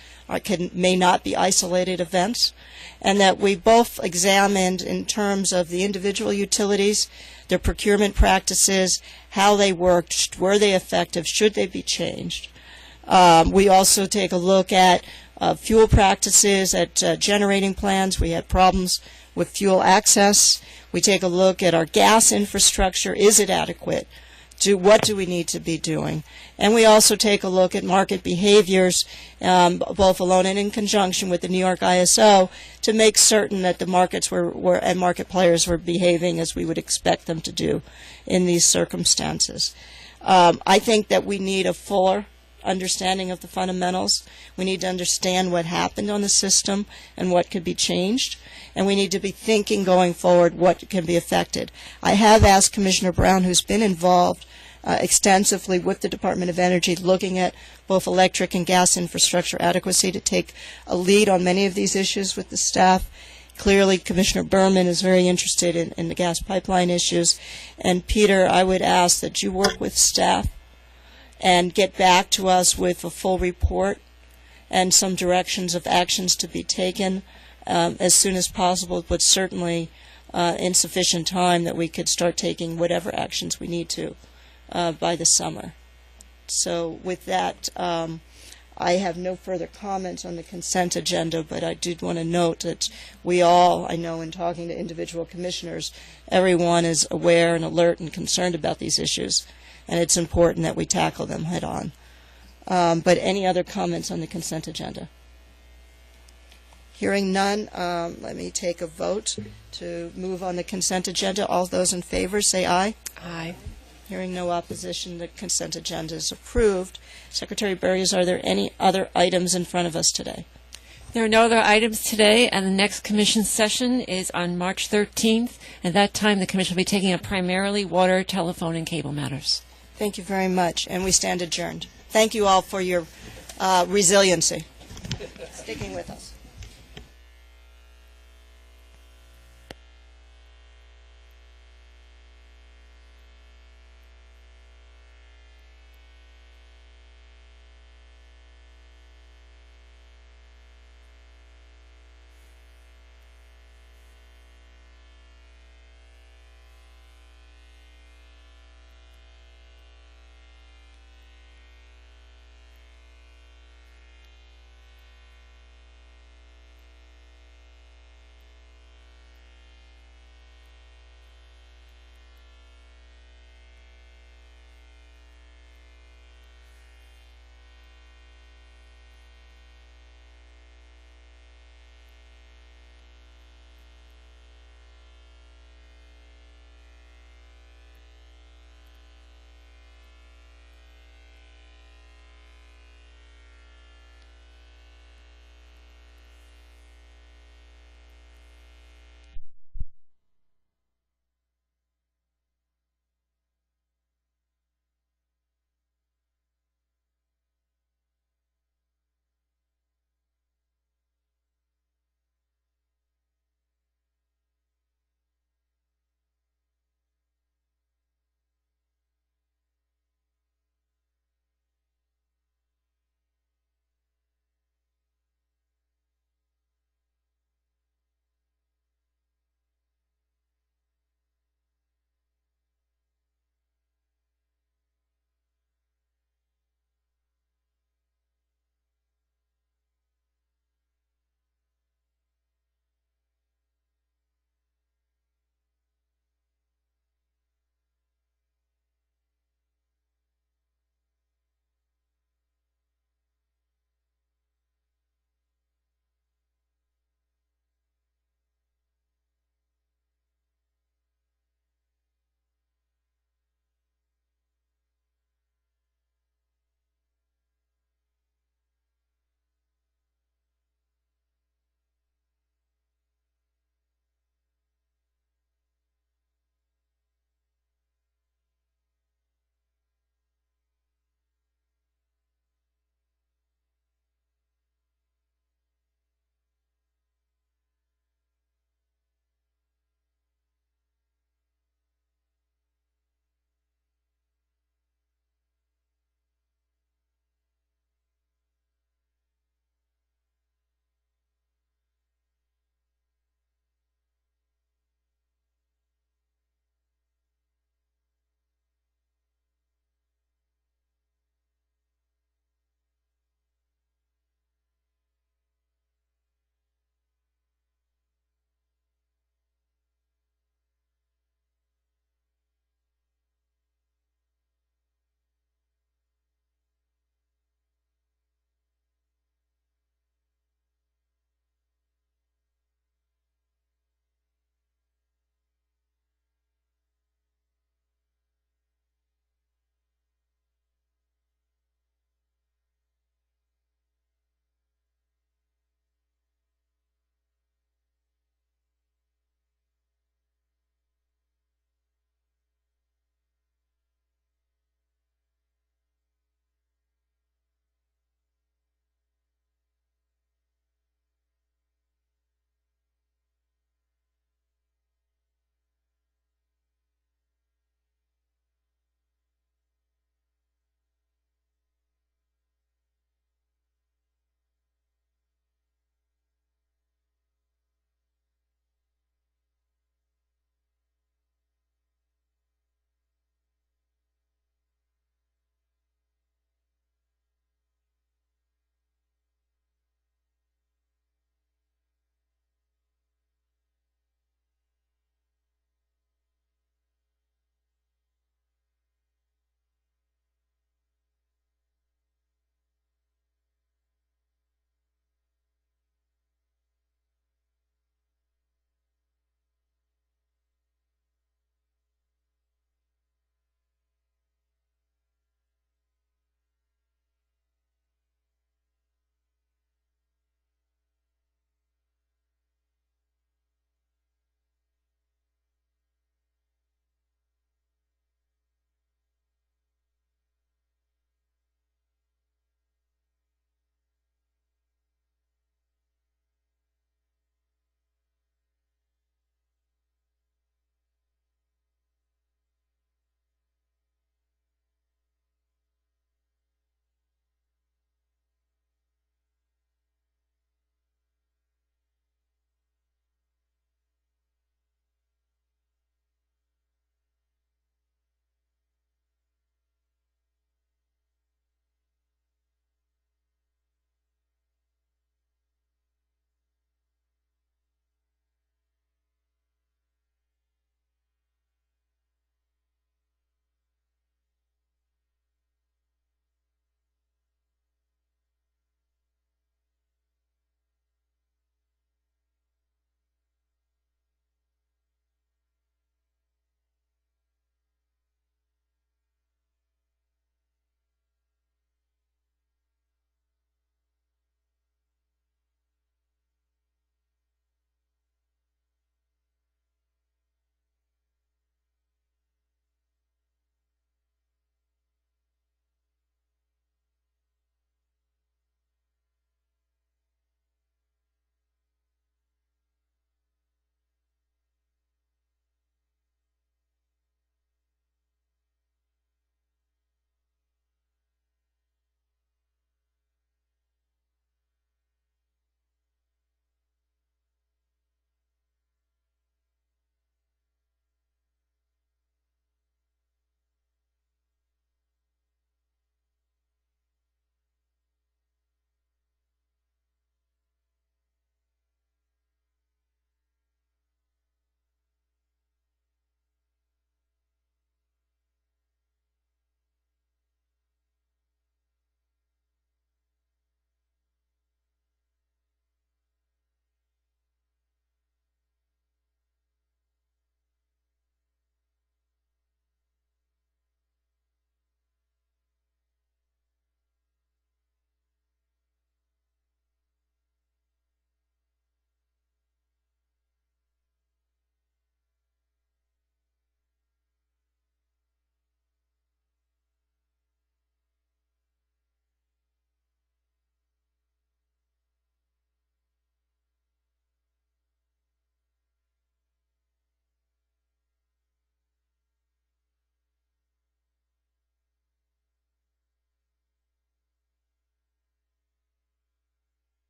may not be isolated events, and that we both examined in terms of the individual utilities, their procurement practices, how they worked, were they effective, should they be changed. We also take a look at fuel practices at generating plants. We had problems with fuel access. We take a look at our gas infrastructure. Is it adequate? What do we need to be doing? And we also take a look at market behaviors, both alone and in conjunction with the New York ISO, to make certain that the markets and market players were behaving as we would expect them to do in these circumstances. I think that we need a fuller understanding of the fundamentals. We need to understand what happened on the system and what could be changed. And we need to be thinking going forward what can be affected. I have asked Commissioner Brown, who's been involved extensively with the Department of Energy, looking at both electric and gas infrastructure adequacy, to take a lead on many of these issues with the staff. Clearly, Commissioner Berman is very interested in the gas pipeline issues. And Peter, I would ask that you work with staff and get back to us with a full report and some directions of actions to be taken as soon as possible, but certainly in sufficient time that we could start taking whatever actions we need to by the summer. So with that, I have no further comments on the consent agenda, but I did want to note that we all, I know in talking to individual commissioners, everyone is aware and alert and concerned about these issues, and it's important that we tackle them head on. But any other comments on the consent agenda? Hearing none, let me take a vote to move on the consent agenda. All those in favor say aye. Aye. Hearing no opposition, the consent agenda is approved. Secretary Burries, are there any other items in front of us today? There are no other items today, and the next commission session is on March 13th. At that time, the commission will be taking up primarily water, telephone, and cable matters. Thank you very much, and we stand adjourned. Thank you all for your resiliency, sticking with us.